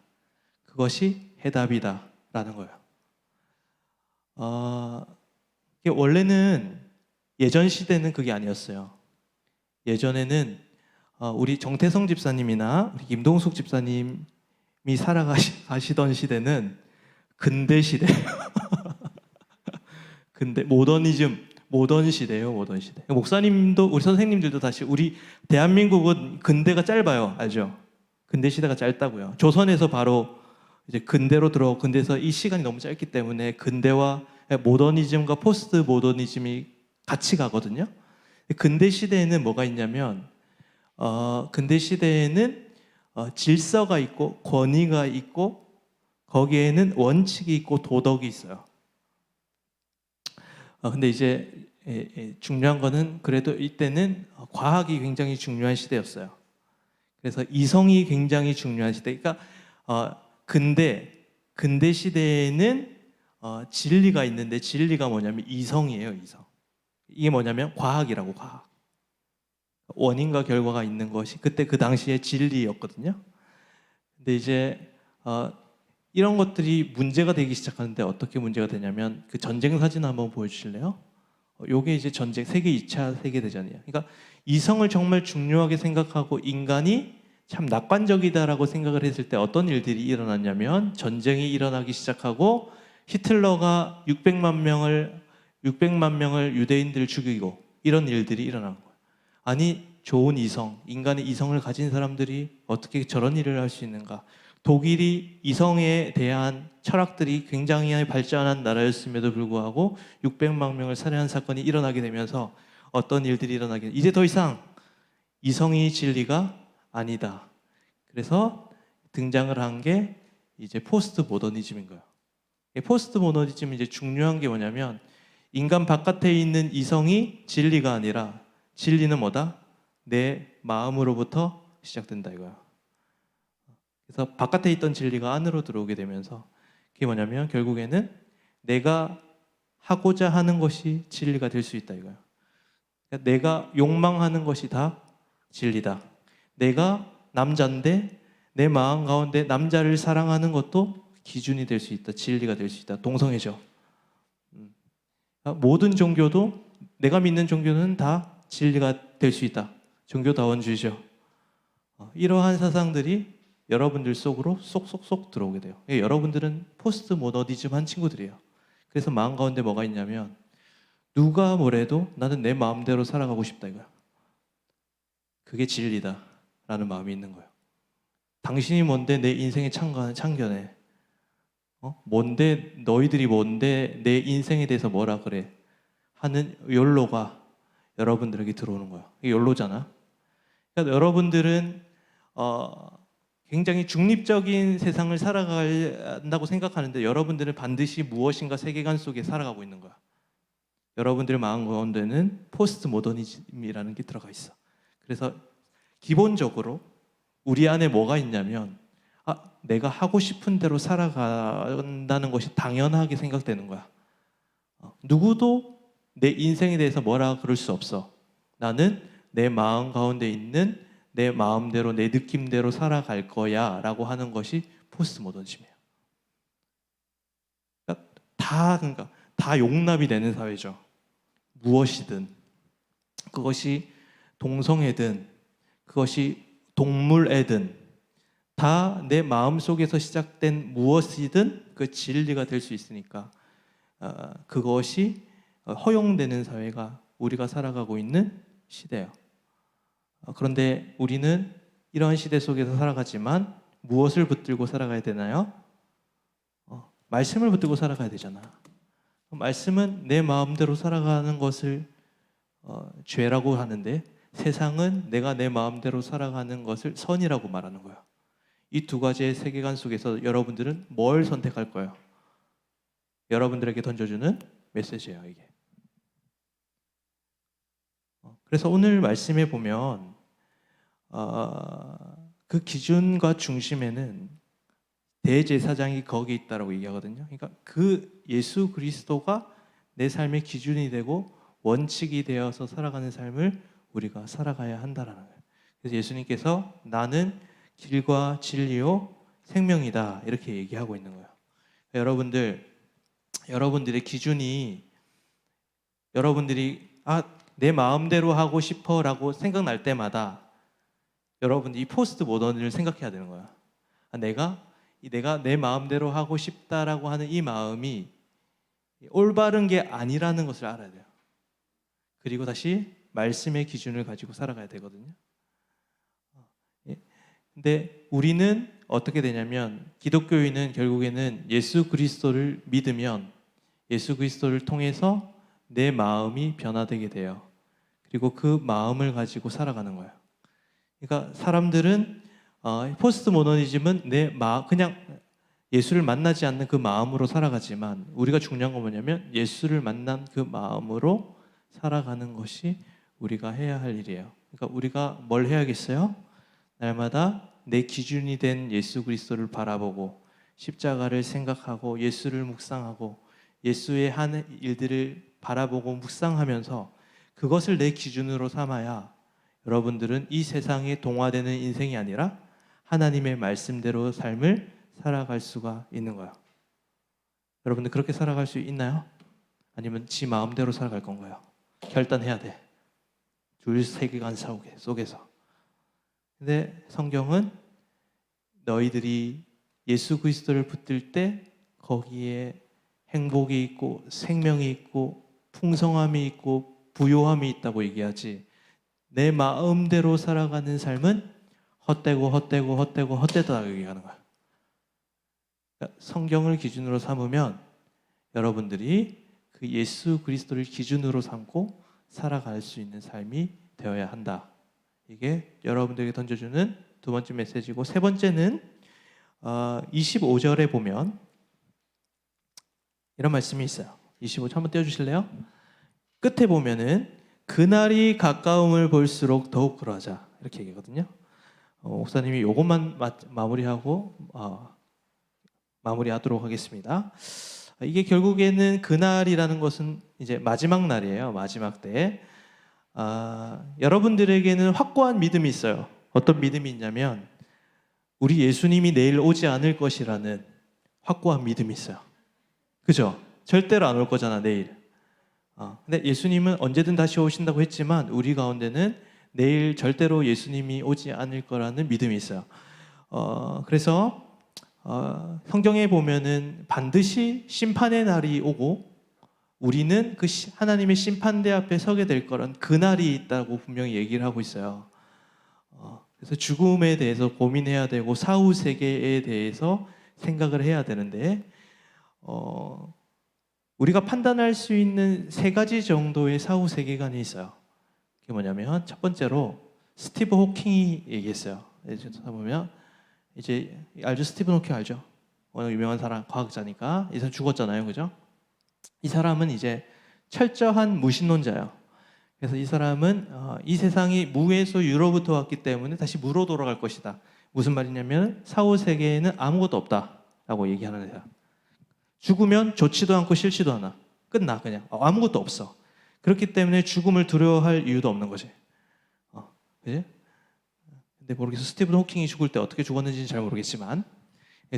그것이 해답이다 라는 거예요. 원래는 예전 시대는 그게 아니었어요. 예전에는 우리 정태성 집사님이나 우리 김동숙 집사님이 살아가시던 시대는 근대 시대예요. 근데 모던 시대예요. 모던 시대. 목사님도 우리 선생님들도 다시 우리 대한민국은 근대가 짧아요. 알죠? 근대 시대가 짧다고요. 조선에서 바로 이제 근대로 들어오고 근대에서 이 시간이 너무 짧기 때문에 근대와 모더니즘과 포스트 모더니즘이 같이 가거든요. 근대 시대에는 뭐가 있냐면 근대 시대에는 질서가 있고 권위가 있고 거기에는 원칙이 있고 도덕이 있어요. 근데 이제 중요한 거는 그래도 이때는 과학이 굉장히 중요한 시대였어요. 그래서 이성이 굉장히 중요한 시대. 그러니까 근대 시대에는 진리가 있는데 진리가 뭐냐면 이성이에요. 이성. 이게 뭐냐면 과학이라고 과학. 원인과 결과가 있는 것이 그때 그 당시에 진리였거든요. 근데 이제 이런 것들이 문제가 되기 시작하는데 어떻게 문제가 되냐면 그 전쟁 사진 한번 보여주실래요? 요게 이제 전쟁, 세계 2차 세계대전이에요. 그러니까 이성을 정말 중요하게 생각하고 인간이 참 낙관적이다라고 생각을 했을 때 어떤 일들이 일어났냐면 전쟁이 일어나기 시작하고 히틀러가 600만 명을 유대인들을 죽이고 이런 일들이 일어난 거예요. 아니 좋은 이성, 인간의 이성을 가진 사람들이 어떻게 저런 일을 할 수 있는가? 독일이 이성에 대한 철학들이 굉장히 발전한 나라였음에도 불구하고 600만 명을 살해한 사건이 일어나게 되면서 어떤 일들이 일어나게 이제 더 이상 이성이 진리가 아니다. 그래서 등장을 한 게 이제 포스트 모더니즘인 거예요. 포스트 모더니즘은 이제 중요한 게 뭐냐면 인간 바깥에 있는 이성이 진리가 아니라 진리는 뭐다? 내 마음으로부터 시작된다 이거야. 그래서 바깥에 있던 진리가 안으로 들어오게 되면서 그게 뭐냐면 결국에는 내가 하고자 하는 것이 진리가 될 수 있다 이거야. 그러니까 내가 욕망하는 것이 다 진리다. 내가 남자인데 내 마음 가운데 남자를 사랑하는 것도 기준이 될 수 있다. 진리가 될 수 있다. 동성애죠. 모든 종교도 내가 믿는 종교는 다 진리가 될 수 있다. 종교다원주의죠. 이러한 사상들이 여러분들 속으로 쏙쏙쏙 들어오게 돼요. 여러분들은 포스트 모더니즘 한 친구들이에요. 그래서 마음 가운데 뭐가 있냐면 누가 뭐래도 나는 내 마음대로 살아가고 싶다 이거야. 그게 진리다 라는 마음이 있는 거예요. 당신이 뭔데 내 인생에 참견해. 뭔데 너희들이 뭔데 내 인생에 대해서 뭐라 그래 하는 욜로가 여러분들에게 들어오는 거야. 이게 욜로잖아. 그러니까 여러분들은 굉장히 중립적인 세상을 살아간다고 생각하는데 여러분들은 반드시 무엇인가 세계관 속에 살아가고 있는 거야. 여러분들의 마음 가운데는 포스트 모더니즘이라는 게 들어가 있어. 그래서 기본적으로 우리 안에 뭐가 있냐면 내가 하고 싶은 대로 살아간다는 것이 당연하게 생각되는 거야. 누구도 내 인생에 대해서 뭐라 그럴 수 없어. 나는 내 마음 가운데 있는 내 마음대로 내 느낌대로 살아갈 거야 라고 하는 것이 포스트 모더니즘이에요. 그러니까 다 용납이 되는 사회죠. 무엇이든 그것이 동성애든 그것이 동물애든 다 내 마음속에서 시작된 무엇이든 그 진리가 될 수 있으니까 그것이 허용되는 사회가 우리가 살아가고 있는 시대예요. 그런데 우리는 이러한 시대 속에서 살아가지만 무엇을 붙들고 살아가야 되나요? 말씀을 붙들고 살아가야 되잖아. 말씀은 내 마음대로 살아가는 것을 죄라고 하는데 세상은 내가 내 마음대로 살아가는 것을 선이라고 말하는 거야. 이 두 가지의 세계관 속에서 여러분들은 뭘 선택할 거예요? 여러분들에게 던져주는 메시지예요, 이게. 그래서 오늘 말씀에 보면 그 기준과 중심에는 대제사장이 거기 있다라고 얘기하거든요. 그러니까 그 예수 그리스도가 내 삶의 기준이 되고 원칙이 되어서 살아가는 삶을 우리가 살아가야 한다라는 거예요. 그래서 예수님께서 나는 길과 진리요 생명이다 이렇게 얘기하고 있는 거예요. 여러분들의 기준이 여러분들이 내 마음대로 하고 싶어라고 생각날 때마다 여러분들이 이 포스트 모더니즘을 생각해야 되는 거야. 내가 내 마음대로 하고 싶다라고 하는 이 마음이 올바른 게 아니라는 것을 알아야 돼요. 그리고 다시 말씀의 기준을 가지고 살아가야 되거든요. 근데 우리는 어떻게 되냐면 기독교인은 결국에는 예수 그리스도를 믿으면 예수 그리스도를 통해서 내 마음이 변화되게 돼요. 그리고 그 마음을 가지고 살아가는 거예요. 그러니까 사람들은 포스트 모더니즘은 그냥 예수를 만나지 않는 그 마음으로 살아가지만 우리가 중요한 건 뭐냐면 예수를 만난 그 마음으로 살아가는 것이 우리가 해야 할 일이에요. 그러니까 우리가 뭘 해야겠어요? 날마다 내 기준이 된 예수 그리스도를 바라보고 십자가를 생각하고 예수를 묵상하고 예수의 한 일들을 바라보고 묵상하면서 그것을 내 기준으로 삼아야 여러분들은 이 세상에 동화되는 인생이 아니라 하나님의 말씀대로 삶을 살아갈 수가 있는 거예요. 여러분들 그렇게 살아갈 수 있나요? 아니면 지 마음대로 살아갈 건가요? 결단해야 돼. 둘 세계관 속에서. 근데 성경은 너희들이 예수 그리스도를 붙들 때 거기에 행복이 있고 생명이 있고 풍성함이 있고 부요함이 있다고 얘기하지, 내 마음대로 살아가는 삶은 헛되다 얘기하는 거야. 그러니까 성경을 기준으로 삼으면 여러분들이 그 예수 그리스도를 기준으로 삼고 살아갈 수 있는 삶이 되어야 한다. 이게 여러분들에게 던져주는 두 번째 메시지고, 세 번째는 25절에 보면 이런 말씀이 있어요. 25절 한번 띄워주실래요? 끝에 보면은 그날이 가까움을 볼수록 더욱 그러하자, 이렇게 얘기하거든요. 목사님이 이것만 마무리하고 마무리하도록 하겠습니다. 이게 결국에는 그날이라는 것은 이제 마지막 날이에요. 마지막 때. 여러분들에게는 확고한 믿음이 있어요. 어떤 믿음이 있냐면 우리 예수님이 내일 오지 않을 것이라는 확고한 믿음이 있어요. 그죠? 절대로 안 올 거잖아, 내일. 근데 예수님은 언제든 다시 오신다고 했지만 우리 가운데는 내일 절대로 예수님이 오지 않을 거라는 믿음이 있어요. 그래서 성경에 보면은 반드시 심판의 날이 오고 우리는 그 하나님의 심판대 앞에 서게 될 거란 그날이 있다고 분명히 얘기를 하고 있어요. 그래서 죽음에 대해서 고민해야 되고 사후 세계에 대해서 생각을 해야 되는데, 우리가 판단할 수 있는 세 가지 정도의 사후 세계관이 있어요. 그게 뭐냐면, 첫 번째로 스티브 호킹이 얘기했어요. 보면 이제 알죠? 스티븐 호킹 알죠? 워낙 유명한 사람, 과학자니까. 이 사람 죽었잖아요, 그죠? 이 사람은 이제 철저한 무신론자예요. 그래서 이 사람은 이 세상이 무에서 유로부터 왔기 때문에 다시 무로 돌아갈 것이다. 무슨 말이냐면 사후 세계에는 아무것도 없다라고 얘기하는 사람. 죽으면 좋지도 않고 싫지도 않아. 끝나, 그냥. 아무것도 없어. 그렇기 때문에 죽음을 두려워할 이유도 없는 거지. 그지? 근데 모르겠어. 스티븐 호킹이 죽을 때 어떻게 죽었는지는 잘 모르겠지만,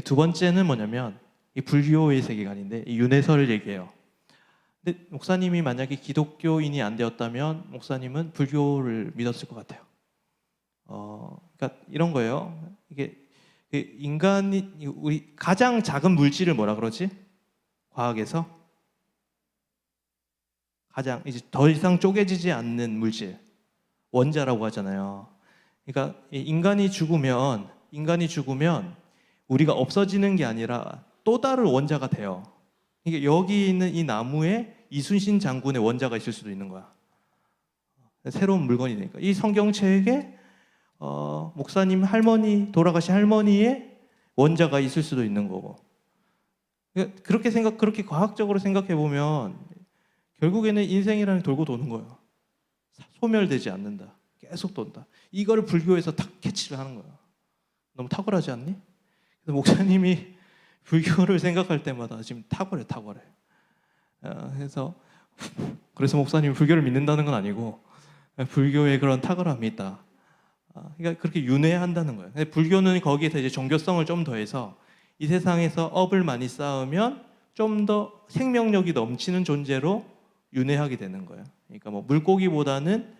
두 번째는 뭐냐면 이 불교의 세계관인데, 이 윤회설을 얘기해요. 근데 목사님이 만약에 기독교인이 안 되었다면 목사님은 불교를 믿었을 것 같아요. 그러니까 이런 거예요. 이게 인간이, 우리 가장 작은 물질을 뭐라 그러지? 과학에서 가장 이제 더 이상 쪼개지지 않는 물질, 원자라고 하잖아요. 그러니까 인간이 죽으면 우리가 없어지는 게 아니라 또 다른 원자가 돼요. 그러니까 여기 있는 이 나무에 이순신 장군의 원자가 있을 수도 있는 거야. 새로운 물건이 되니까. 이 성경책에 목사님 할머니, 돌아가신 할머니의 원자가 있을 수도 있는 거고. 그렇게 과학적으로 생각해 보면 결국에는 인생이라는 게 돌고 도는 거예요. 소멸되지 않는다. 계속 돈다. 이거를 불교에서 탁 캐치를 하는 거예요. 너무 탁월하지 않니? 그래서 목사님이 불교를 생각할 때마다 지금 탁월해. 그래서 목사님이 불교를 믿는다는 건 아니고 불교에 그런 탁월함이 있다. 그러니까 그렇게 윤회한다는 거예요. 근데 불교는 거기에서 이제 종교성을 좀 더해서 이 세상에서 업을 많이 쌓으면 좀 더 생명력이 넘치는 존재로 윤회하게 되는 거예요. 그러니까 뭐 물고기보다는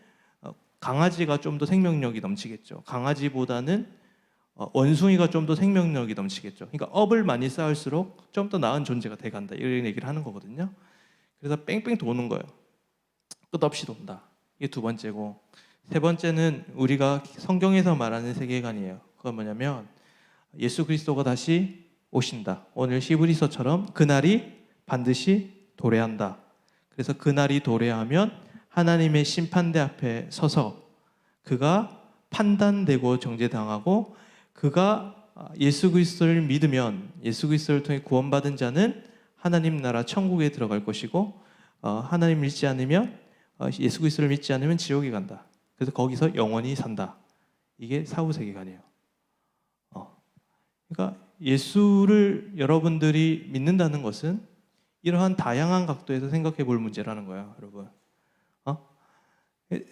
강아지가 좀 더 생명력이 넘치겠죠. 강아지보다는 원숭이가 좀 더 생명력이 넘치겠죠. 그러니까 업을 많이 쌓을수록 좀 더 나은 존재가 돼간다, 이런 얘기를 하는 거거든요. 그래서 뺑뺑 도는 거예요. 끝없이 돈다. 이게 두 번째고, 세 번째는 우리가 성경에서 말하는 세계관이에요. 그건 뭐냐면 예수 그리스도가 다시 오신다. 오늘 히브리서처럼 그날이 반드시 도래한다. 그래서 그날이 도래하면 하나님의 심판대 앞에 서서 그가 판단되고 정죄당하고, 그가 예수 그리스도를 믿으면, 예수 그리스도를 통해 구원받은 자는 하나님 나라 천국에 들어갈 것이고, 하나님 믿지 않으면, 예수 그리스도를 믿지 않으면 지옥에 간다. 그래서 거기서 영원히 산다. 이게 사후 세계관이에요. 그러니까 예수를 여러분들이 믿는다는 것은 이러한 다양한 각도에서 생각해 볼 문제라는 거예요, 여러분.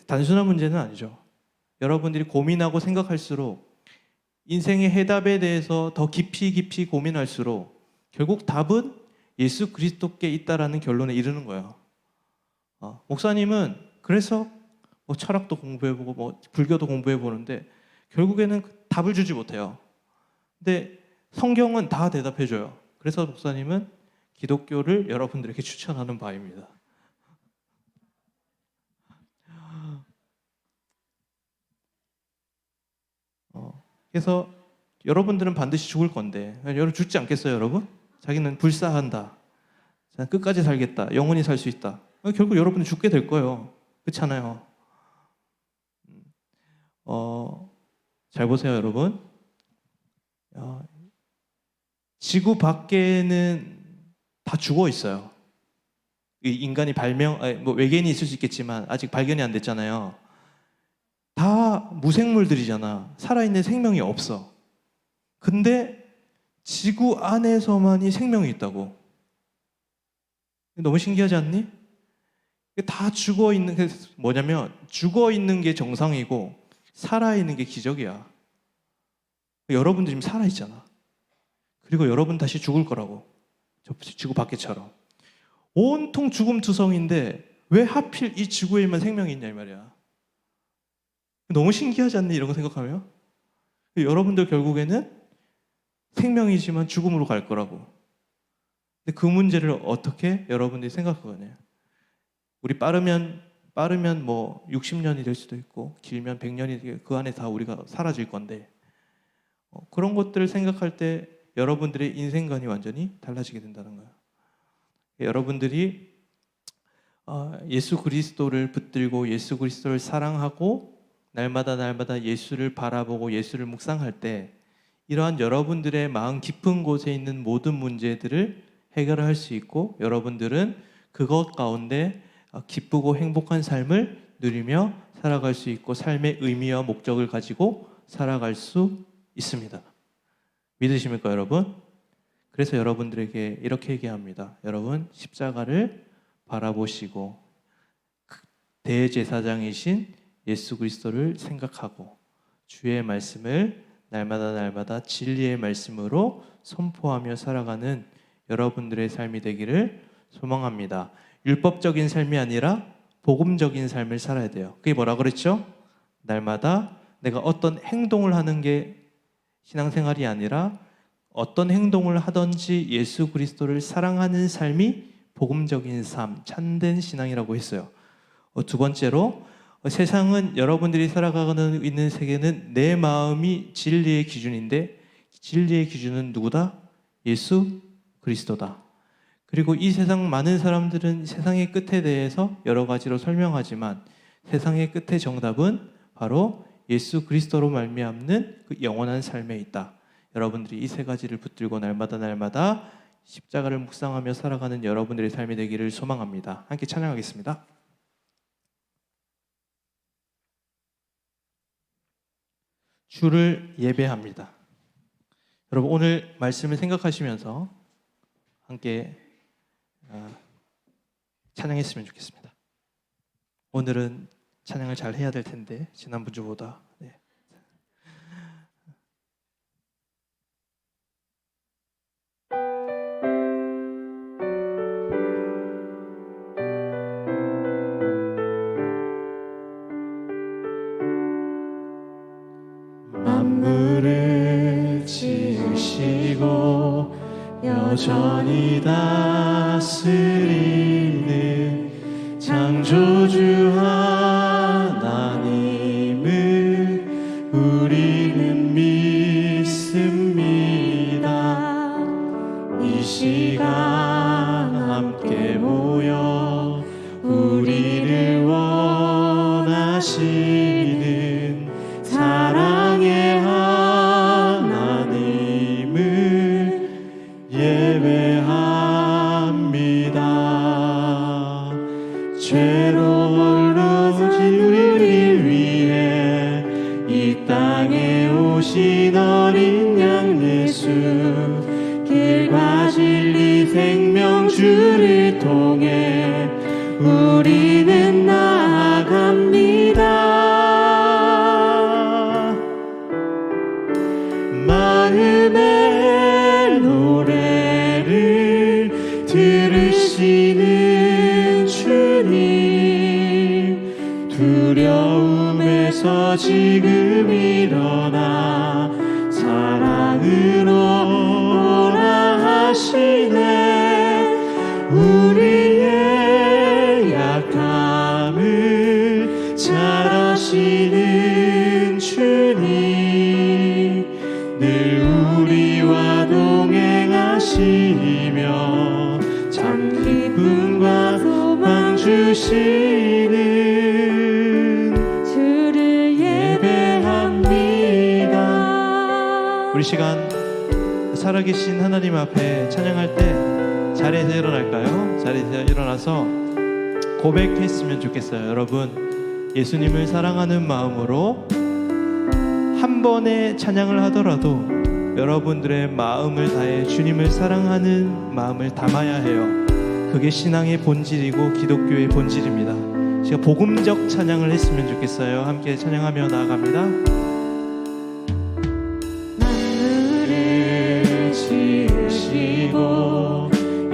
단순한 문제는 아니죠. 여러분들이 고민하고 생각할수록, 인생의 해답에 대해서 더 깊이 고민할수록 결국 답은 예수 그리스도께 있다라는 결론에 이르는 거예요. 목사님은 그래서 뭐 철학도 공부해보고 뭐 불교도 공부해보는데 결국에는 답을 주지 못해요. 근데 성경은 다 대답해줘요. 그래서 목사님은 기독교를 여러분들에게 추천하는 바입니다. 그래서 여러분들은 반드시 죽을 건데 여러분 죽지 않겠어요, 여러분? 자기는 불사한다, 끝까지 살겠다, 영원히 살 수 있다. 결국 여러분은 죽게 될 거예요. 그렇잖아요. 잘 보세요, 여러분. 지구 밖에는 다 죽어 있어요. 인간이 뭐 외계인이 있을 수 있겠지만 아직 발견이 안 됐잖아요. 다 무생물들이잖아. 살아있는 생명이 없어. 근데 지구 안에서만이 생명이 있다고. 너무 신기하지 않니? 다 죽어 있는 게 뭐냐면 죽어 있는 게 정상이고 살아 있는 게 기적이야. 여러분들 지금 살아 있잖아. 그리고 여러분 다시 죽을 거라고. 저 지구 밖에처럼. 온통 죽음투성인데 왜 하필 이 지구에만 생명이 있냐 이 말이야. 너무 신기하지 않니? 이런 거 생각하면. 여러분들 결국에는 생명이지만 죽음으로 갈 거라고. 근데 그 문제를 어떻게 여러분들이 생각하거든요. 우리 빠르면 뭐 60년이 될 수도 있고 길면 100년이 되고 그 안에 다 우리가 사라질 건데 그런 것들을 생각할 때 여러분들의 인생관이 완전히 달라지게 된다는 거예요. 여러분들이 예수 그리스도를 붙들고 예수 그리스도를 사랑하고 날마다 예수를 바라보고 예수를 묵상할 때 이러한 여러분들의 마음 깊은 곳에 있는 모든 문제들을 해결할 수 있고 여러분들은 그것 가운데 기쁘고 행복한 삶을 누리며 살아갈 수 있고 삶의 의미와 목적을 가지고 살아갈 수 있습니다. 믿으십니까, 여러분? 그래서 여러분들에게 이렇게 얘기합니다. 여러분, 십자가를 바라보시고 대제사장이신 예수 그리스도를 생각하고 주의 말씀을 날마다 진리의 말씀으로 선포하며 살아가는 여러분들의 삶이 되기를 소망합니다. 율법적인 삶이 아니라 복음적인 삶을 살아야 돼요. 그게 뭐라 그랬죠? 날마다 내가 어떤 행동을 하는 게 신앙생활이 아니라 어떤 행동을 하든지 예수 그리스도를 사랑하는 삶이 복음적인 삶, 참된 신앙이라고 했어요. 두 번째로 세상은 여러분들이 살아가고 있는 세계는 내 마음이 진리의 기준인데 진리의 기준은 누구다? 예수 그리스도다. 그리고 이 세상 많은 사람들은 세상의 끝에 대해서 여러 가지로 설명하지만 세상의 끝의 정답은 바로 예수 그리스도로 말미암는 그 영원한 삶에 있다. 여러분들이 이 세 가지를 붙들고 날마다 십자가를 묵상하며 살아가는 여러분들의 삶이 되기를 소망합니다. 함께 찬양하겠습니다. 주를 예배합니다. 여러분 오늘 말씀을 생각하시면서 함께 찬양했으면 좋겠습니다. 오늘은 찬양을 잘 해야 될 텐데 지난번 주보다 만물을 지으시고 여전히 다스리는 창조주 하나님을 우리는 믿습니다. 이 시간 함께 모여 우리를 원하시는 사랑의 하나님을 예배합니다. 죄로 얼룩진 우리를 위해 이 땅에 오신 어린 양 예수, 길과 진리 생명주를 통해 우리는 나아갑니다. 마음의 노래를 두려움에서 지금 일어나 사랑으로 오라 하시네. 우리의 약함을 잘 아시는 주님, 늘 우리와 동행하시며 참 기쁨과 소망 주시는 주를 예배합니다. 우리 시간 살아계신 하나님 앞에 찬양할 때 자리에서 일어날까요? 자리에서 일어나서 고백했으면 좋겠어요. 여러분, 예수님을 사랑하는 마음으로 한 번의 찬양을 하더라도 여러분들의 마음을 다해 주님을 사랑하는 마음을 담아야 해요. 그게 신앙의 본질이고 기독교의 본질입니다. 제가 복음적 찬양을 했으면 좋겠어요. 함께 찬양하며 나아갑니다. 만물을 지으시고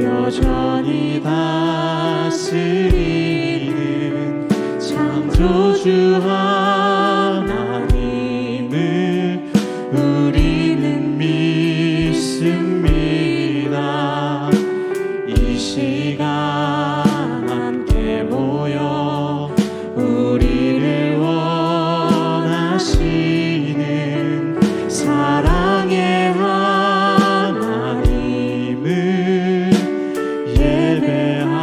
여전히 다스리는 창조주 하나님을 우리는 믿습니다. 이 시간 함께 모여 우리를 원하시는 사랑의 하나님을 예배합니다.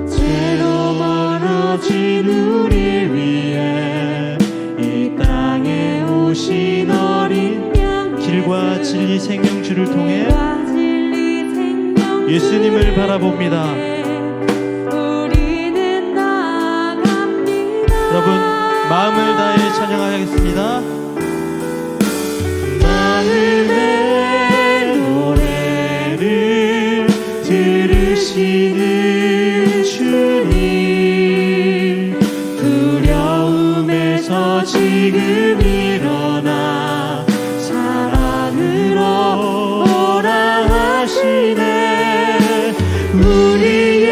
죄로 멀어진 우리 위해 이 땅에 오신 어린 양, 길과 진리 생명주를 통해 예수님을 바라봅니다. 우리는 나아갑니다. 여러분, 마음을 다해 찬양하겠습니다. 마음의 노래를 들으시는 주님, 두려움에서 지금 일어나 사랑으로 오라 하시네. 우리의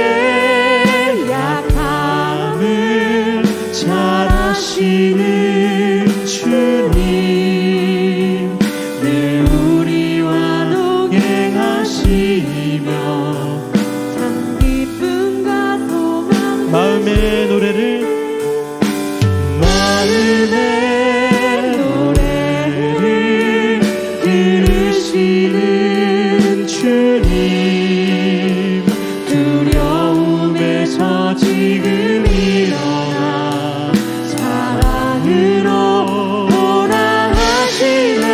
약함을 잘 아시는 주님, 늘 우리와 동행하시며 참 기쁨과 소망 마음의 노래를 들으시는 주님, 두려움에서 지금 일어나 사랑으로 오라 하시네.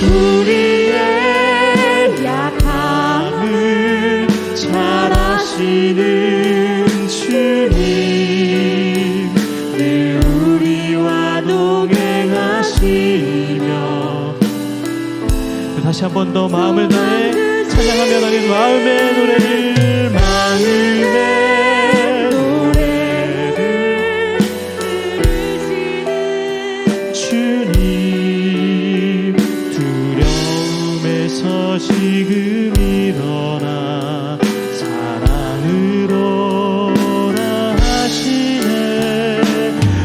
우리의 약함을 잘 아시는 주님, 늘 우리와 동행하시며. 다시 한 번 더 마음을 다해 찬양하며 나가는 마음의 노래를 마음의 노래를 주님, 두려움에서 지금 일어나 사랑으로 오라 하시네.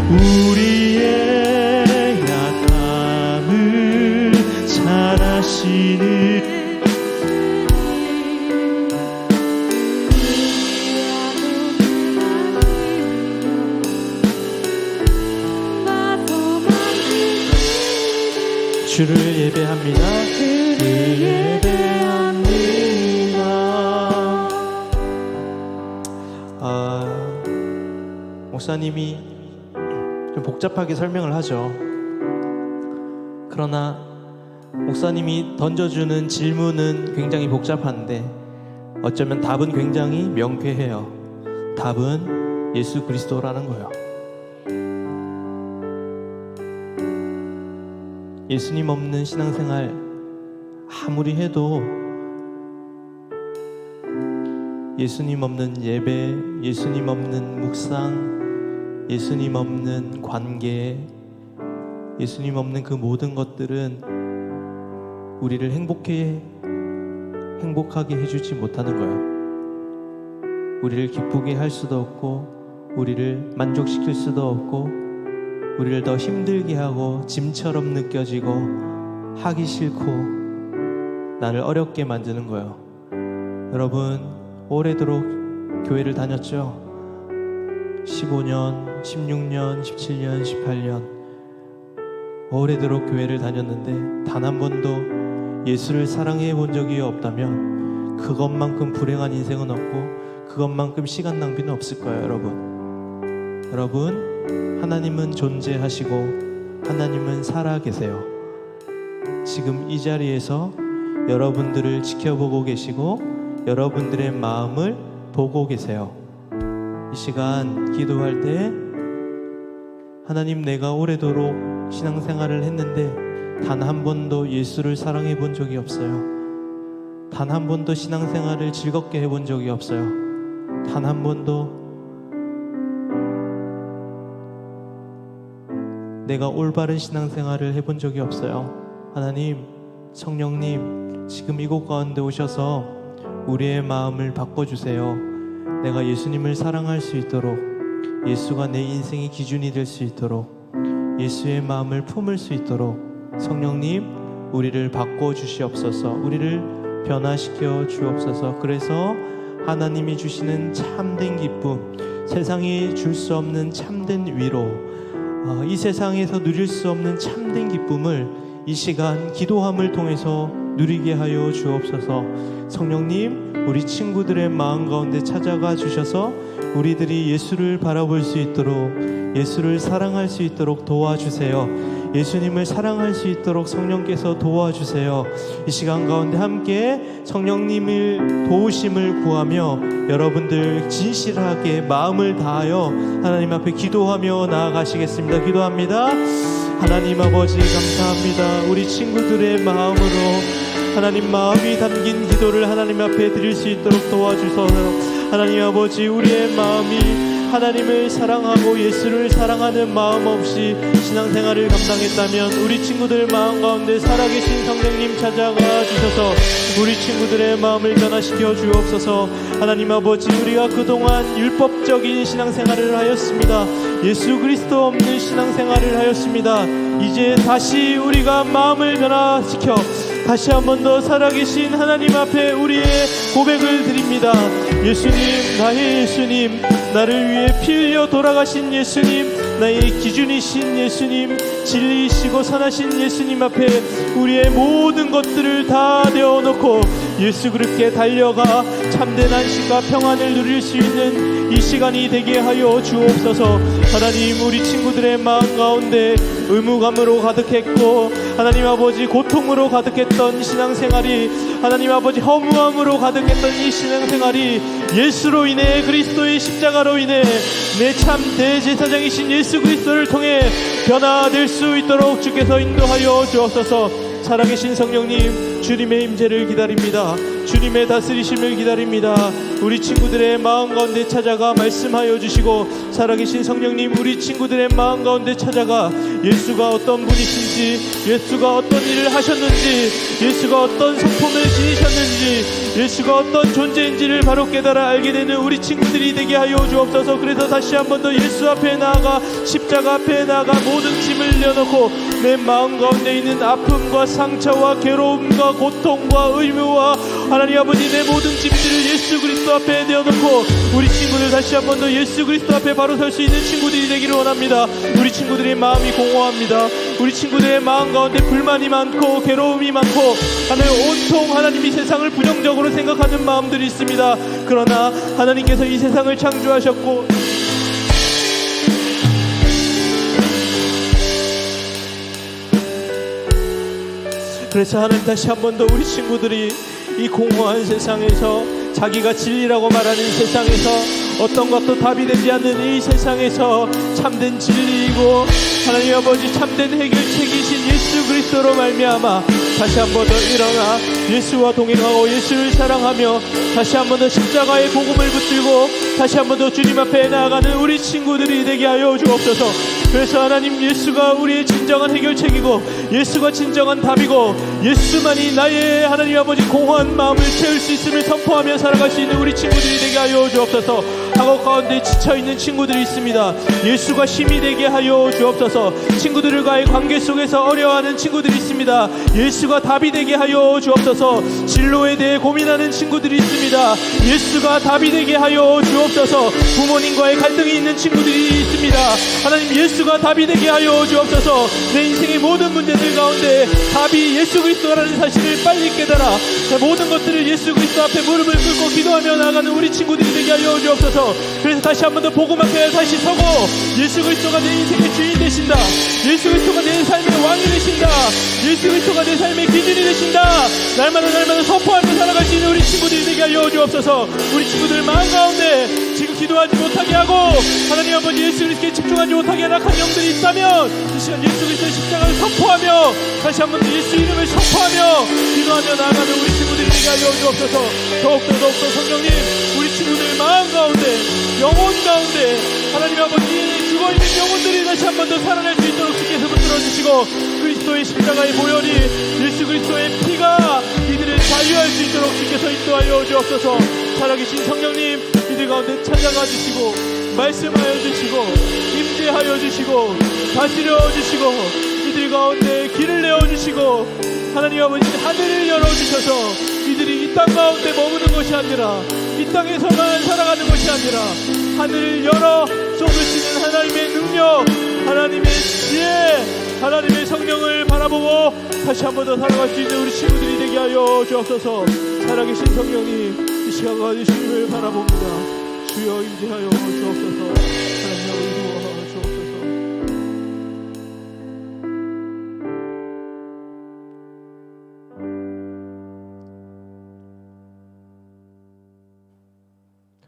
우리의 약함을 잘 아시는 주를 예배합니다. 주를 예배합니다. 목사님이 좀 복잡하게 설명을 하죠. 그러나 목사님이 던져주는 질문은 굉장히 복잡한데 어쩌면 답은 굉장히 명쾌해요. 답은 예수 그리스도라는 거예요. 예수님 없는 신앙생활 아무리 해도 예수님 없는 예배, 예수님 없는 묵상, 예수님 없는 관계, 예수님 없는 그 모든 것들은 우리를 행복하게 해주지 못하는 거예요. 우리를 기쁘게 할 수도 없고 우리를 만족시킬 수도 없고 우리를 더 힘들게 하고 짐처럼 느껴지고 하기 싫고 나를 어렵게 만드는 거예요. 여러분 오래도록 교회를 다녔죠? 15년, 16년, 17년, 18년 오래도록 교회를 다녔는데 단 한 번도 예수를 사랑해 본 적이 없다면 그것만큼 불행한 인생은 없고 그것만큼 시간 낭비는 없을 거예요. 여러분 하나님은 존재하시고 하나님은 살아계세요. 지금 이 자리에서 여러분들을 지켜보고 계시고 여러분들의 마음을 보고 계세요. 이 시간 기도할 때 하나님 내가 오래도록 신앙생활을 했는데 단 한 번도 예수를 사랑해 본 적이 없어요. 단 한 번도 신앙생활을 즐겁게 해본 적이 없어요. 단 한 번도 내가 올바른 신앙생활을 해본 적이 없어요. 하나님, 성령님, 지금 이곳 가운데 오셔서 우리의 마음을 바꿔주세요. 내가 예수님을 사랑할 수 있도록, 예수가 내 인생의 기준이 될 수 있도록, 예수의 마음을 품을 수 있도록 성령님, 우리를 바꿔주시옵소서. 우리를 변화시켜 주옵소서. 그래서 하나님이 주시는 참된 기쁨, 세상이 줄 수 없는 참된 위로, 이 세상에서 누릴 수 없는 참된 기쁨을 이 시간 기도함을 통해서 누리게 하여 주옵소서. 성령님, 우리 친구들의 마음 가운데 찾아가 주셔서 우리들이 예수를 바라볼 수 있도록, 예수를 사랑할 수 있도록 도와주세요. 예수님을 사랑할 수 있도록 성령께서 도와주세요. 이 시간 가운데 함께 성령님을 도우심을 구하며 여러분들 진실하게 마음을 다하여 하나님 앞에 기도하며 나아가시겠습니다. 기도합니다. 하나님 아버지 감사합니다. 우리 친구들의 마음으로 하나님 마음이 담긴 기도를 하나님 앞에 드릴 수 있도록 도와주소서. 하나님 아버지, 우리의 마음이 하나님을 사랑하고 예수를 사랑하는 마음 없이 신앙생활을 감당했다면 우리 친구들 마음 가운데 살아계신 성령님 찾아가 주셔서 우리 친구들의 마음을 변화시켜 주옵소서. 하나님 아버지, 우리가 그동안 율법적인 신앙생활을 하였습니다. 예수 그리스도 없는 신앙생활을 하였습니다. 이제 다시 우리가 마음을 변화시켜 다시 한 번 더 살아계신 하나님 앞에 우리의 고백을 드립니다. 예수님, 나의 예수님, 나를 위해 피 흘려 돌아가신 예수님, 나의 기준이신 예수님, 진리이시고 선하신 예수님 앞에 우리의 모든 것들을 다 내어놓고 예수 그리스도께 달려가 참된 안식과 평안을 누릴 수 있는 이 시간이 되게 하여 주옵소서. 하나님, 우리 친구들의 마음 가운데 의무감으로 가득했고 하나님 아버지 고통으로 가득했던 신앙생활이, 하나님 아버지 허무함으로 가득했던 이 신앙생활이 예수로 인해, 그리스도의 십자가로 인해 내 참 대제사장이신 예수 그리스도를 통해 변화될 수 있도록 주께서 인도하여 주옵소서. 살아계신 성령님, 주님의 임재를 기다립니다. 주님의 다스리심을 기다립니다. 우리 친구들의 마음 가운데 찾아가 말씀하여 주시고, 살아계신 성령님, 우리 친구들의 마음 가운데 찾아가 예수가 어떤 분이신지, 예수가 어떤 일을 하셨는지, 예수가 어떤 성품을 지니셨는지, 예수가 어떤 존재인지를 바로 깨달아 알게 되는 우리 친구들이 되게 하여 주옵소서. 그래서 다시 한 번 더 예수 앞에 나아가 십자가 앞에 나아가 모든 짐을 내어놓고 내 마음 가운데 있는 아픔과 상처와 괴로움과 고통과 의무와 하나님 아버지 내 모든 짐들을 예수 그리스도 앞에 내어놓고 우리 친구들 다시 한 번 더 예수 그리스도 앞에 바로 설 수 있는 친구들이 되기를 원합니다. 우리 친구들의 마음이 공허합니다. 우리 친구들의 마음 가운데 불만이 많고 괴로움이 많고 하나님 온통 하나님이 세상을 부정적으로 생각하는 마음들이 있습니다. 그러나 하나님께서 이 세상을 창조하셨고 그래서 하나님 다시 한 번 더 우리 친구들이 이 공허한 세상에서 자기가 진리라고 말하는 세상에서 어떤 것도 답이 되지 않는 이 세상에서 참된 진리이고 하나님 아버지 참된 해결책이신 예수 그리스도로 말미암아 다시 한 번 더 일어나 예수와 동행하고 예수를 사랑하며 다시 한 번 더 십자가의 복음을 붙들고 다시 한 번 더 주님 앞에 나아가는 우리 친구들이 되게 하여 주옵소서. 그래서 하나님, 예수가 우리의 진정한 해결책이고 예수가 진정한 답이고 예수만이 나의 하나님 아버지 공허한 마음을 채울 수 있음을 선포하며 살아갈 수 있는 우리 친구들이 되게 하여 주옵소서. 학업 가운데 지쳐있는 친구들이 있습니다. 예수가 힘이 되게 하여 주옵소서. 친구들과의 관계 속에서 어려워하는 친구들이 있습니다. 예수가 답이 되게 하여 주옵소서. 진로에 대해 고민하는 친구들이 있습니다. 예수가 답이 되게 하여 주옵소서. 부모님과의 갈등이 있는 친구들이 있습니다. 하나님, 예수가 답이 되게 하여 주옵소서. 내 인생의 모든 문제들 가운데 답이 예수 그리스도라는 사실을 빨리 깨달아 모든 것들을 예수 그리스도 앞에 무릎을 꿇고 기도하며 나아가는 우리 친구들이 되게 하여 주옵소서. 그래서 다시 한 번 더 복음 앞에 다시 서고 예수 그리스도가 내 인생의 주인 되신다. 예수 그리스도가 내 삶의 왕이 되신다. 예수 그리스도가 내 삶의 기준이 되신다. 날마다 선포하며 살아갈 수 있는 우리 친구들이 되게 하여 주옵소서. 우리 친구들 마음 가운데 지금 기도하지 못하게 하고 하나님 아버지 예수 그리스도에 집중하지 못하게 하는 악한 영들이 있다면 이 시간 예수 그리스도의 십자가를 선포하며 다시 한 번 예수 이름을 선포하며 기도하며 나아가는 우리 친구들이 되게 하여 주옵소서. 더욱더 성령님, 우리 친구들 마음 가운데 영혼 가운데 하나님 아버지 죽어있는 영혼들이 다시 한 번 더 살아날 수 있도록 주께서 붙들어주시고 그리스도의 십자가의 보혈이 예수 그리스도의 피가 이들을 자유할 수 있도록 주께서 인도하여 주옵소서. 살아계신 성령님, 이들 가운데 찾아가 주시고 말씀하여 주시고 임재하여 주시고 다스려 주시고 이들 가운데 길을 내어주시고 하나님 아버지 하늘을 열어주셔서 이들이 이 땅 가운데 머무는 것이 아니라 이 땅에서만 살아가는 것이 아니라 하늘을 열어 쏟으시는 하나님의 능력, 하나님의 지혜, 하나님의 성령을 바라보고 다시 한 번 더 살아갈 수 있는 우리 친구들이 되게 하여 주옵소서. 살아계신 성령님, 이 시간 가주심을 바라봅니다. 주여 임재하여 주옵소서. 하나님 아버지 도와 주옵소서.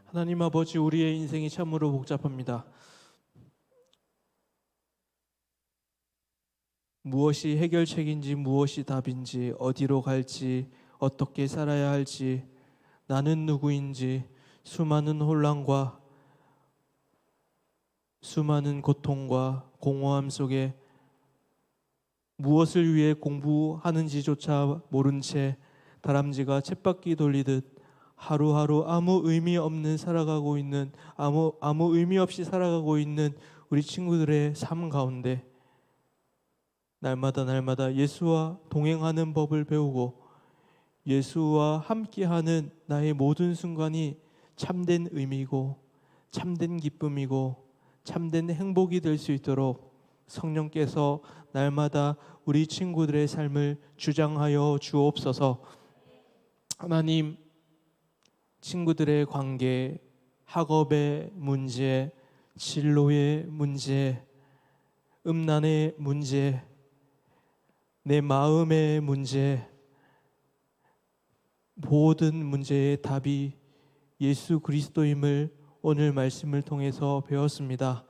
하나님 아버지, 우리의 인생이 참으로 복잡합니다. 무엇이 해결책인지 무엇이 답인지 어디로 갈지 어떻게 살아야 할지 나는 누구인지 수많은 혼란과 수많은 고통과 공허함 속에 무엇을 위해 공부하는지조차 모른 채 다람쥐가 쳇바퀴 돌리듯 하루하루 아무 의미 없는 살아가고 있는 아무 의미 없이 살아가고 있는 우리 친구들의 삶 가운데 날마다 예수와 동행하는 법을 배우고 예수와 함께하는 나의 모든 순간이 참된 의미고 참된 기쁨이고 참된 행복이 될 수 있도록 성령께서 날마다 우리 친구들의 삶을 주장하여 주옵소서. 하나님, 친구들의 관계, 학업의 문제, 진로의 문제, 음란의 문제, 내 마음의 문제, 모든 문제의 답이 예수 그리스도임을 오늘 말씀을 통해서 배웠습니다.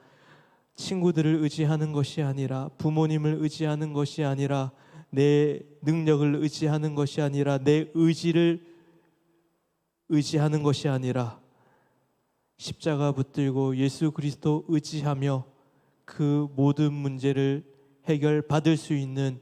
친구들을 의지하는 것이 아니라, 부모님을 의지하는 것이 아니라, 내 능력을 의지하는 것이 아니라, 내 의지를 의지하는 것이 아니라 십자가 붙들고 예수 그리스도 의지하며 그 모든 문제를 해결받을 수 있는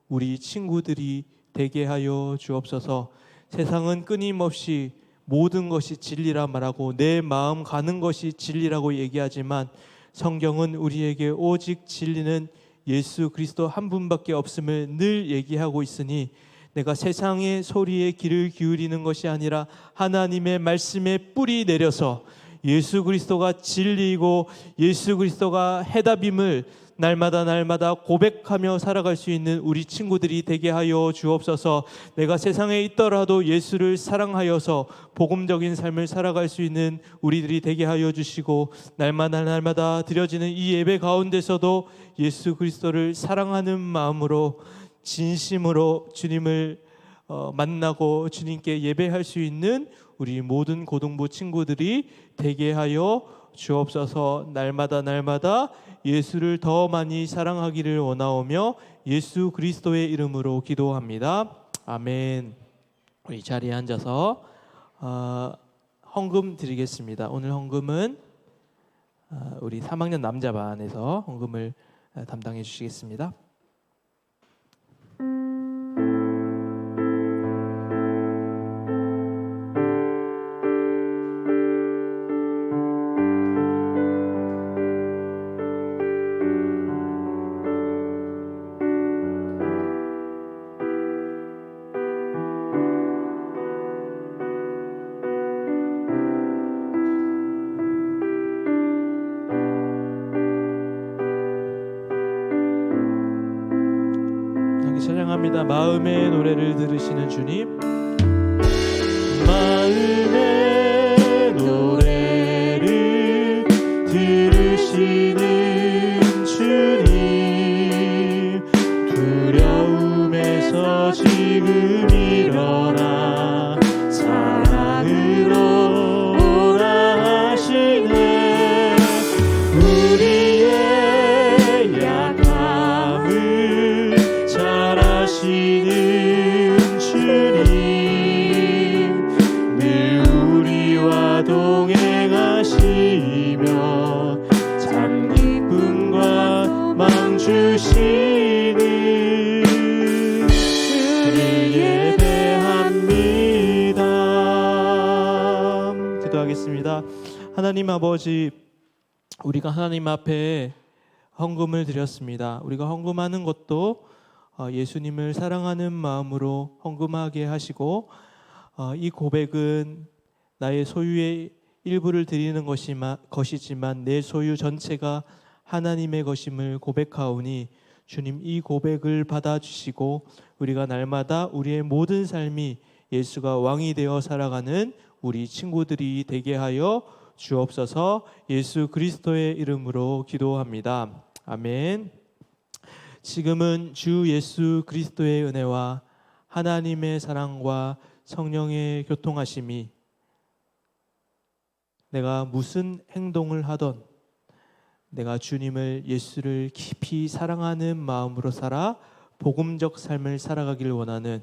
우리 친구들이 되게 하여 주옵소서. 세상은 끊임없이 모든 것이 진리라 말하고 내 마음 가는 것이 진리라고 얘기하지만 성경은 우리에게 오직 진리는 예수 그리스도 한 분밖에 없음을 늘 얘기하고 있으니 내가 세상의 소리에 귀를 기울이는 것이 아니라 하나님의 말씀에 뿌리 내려서 예수 그리스도가 진리이고 예수 그리스도가 해답임을 날마다 고백하며 살아갈 수 있는 우리 친구들이 되게 하여 주옵소서. 내가 세상에 있더라도 예수를 사랑하여서 복음적인 삶을 살아갈 수 있는 우리들이 되게 하여 주시고 날마다 드려지는 이 예배 가운데서도 예수 그리스도를 사랑하는 마음으로 진심으로 주님을 만나고 주님께 예배할 수 있는 우리 모든 고등부 친구들이 되게 하여 주옵소서. 날마다 예수를 더 많이 사랑하기를 원하오며 예수 그리스도의 이름으로 기도합니다. 아멘. 우리 자리에 앉아서 헌금 드리겠습니다. 오늘 헌금은 우리 3학년 남자반에서 헌금을 담당해 주시겠습니다. 함께 찬양합니다. 마음의 노래를 들으시는 주님, 마음의 노래를 들으시는 주님, 두려움에서 지금 일어나 사랑으로 오라 하시네. 우리의 약함을 잘 아시는 주님, 늘 우리와 동행하시며 참 기쁨과 망 주시는 주를 예배합니다. 기도하겠습니다. 하나님 아버지, 우리가 하나님 앞에 헌금을 드렸습니다. 우리가 헌금하는 것도 예수님을 사랑하는 마음으로 헌금하게 하시고, 이 고백은 나의 소유의 일부를 드리는 것이지만 내 소유 전체가 하나님의 것임을 고백하오니, 주님, 이 고백을 받아주시고 우리가 날마다 우리의 모든 삶이 예수가 왕이 되어 살아가는 우리 친구들이 되게 하여 주옵소서. 예수 그리스도의 이름으로 기도합니다. 아멘. 지금은 주 예수 그리스도의 은혜와 하나님의 사랑과 성령의 교통하심이 내가 무슨 행동을 하던 내가 주님을, 예수를 깊이 사랑하는 마음으로 살아 복음적 삶을 살아가길 원하는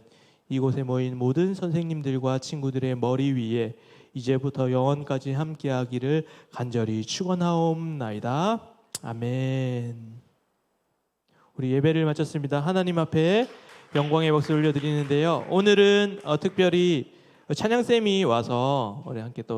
이곳에 모인 모든 선생님들과 친구들의 머리 위에 이제부터 영원까지 함께하기를 간절히 축원하옵나이다. 아멘. 우리 예배를 마쳤습니다. 하나님 앞에 영광의 박수 올려드리는데요. 오늘은 특별히 찬양쌤이 와서 우리 함께 또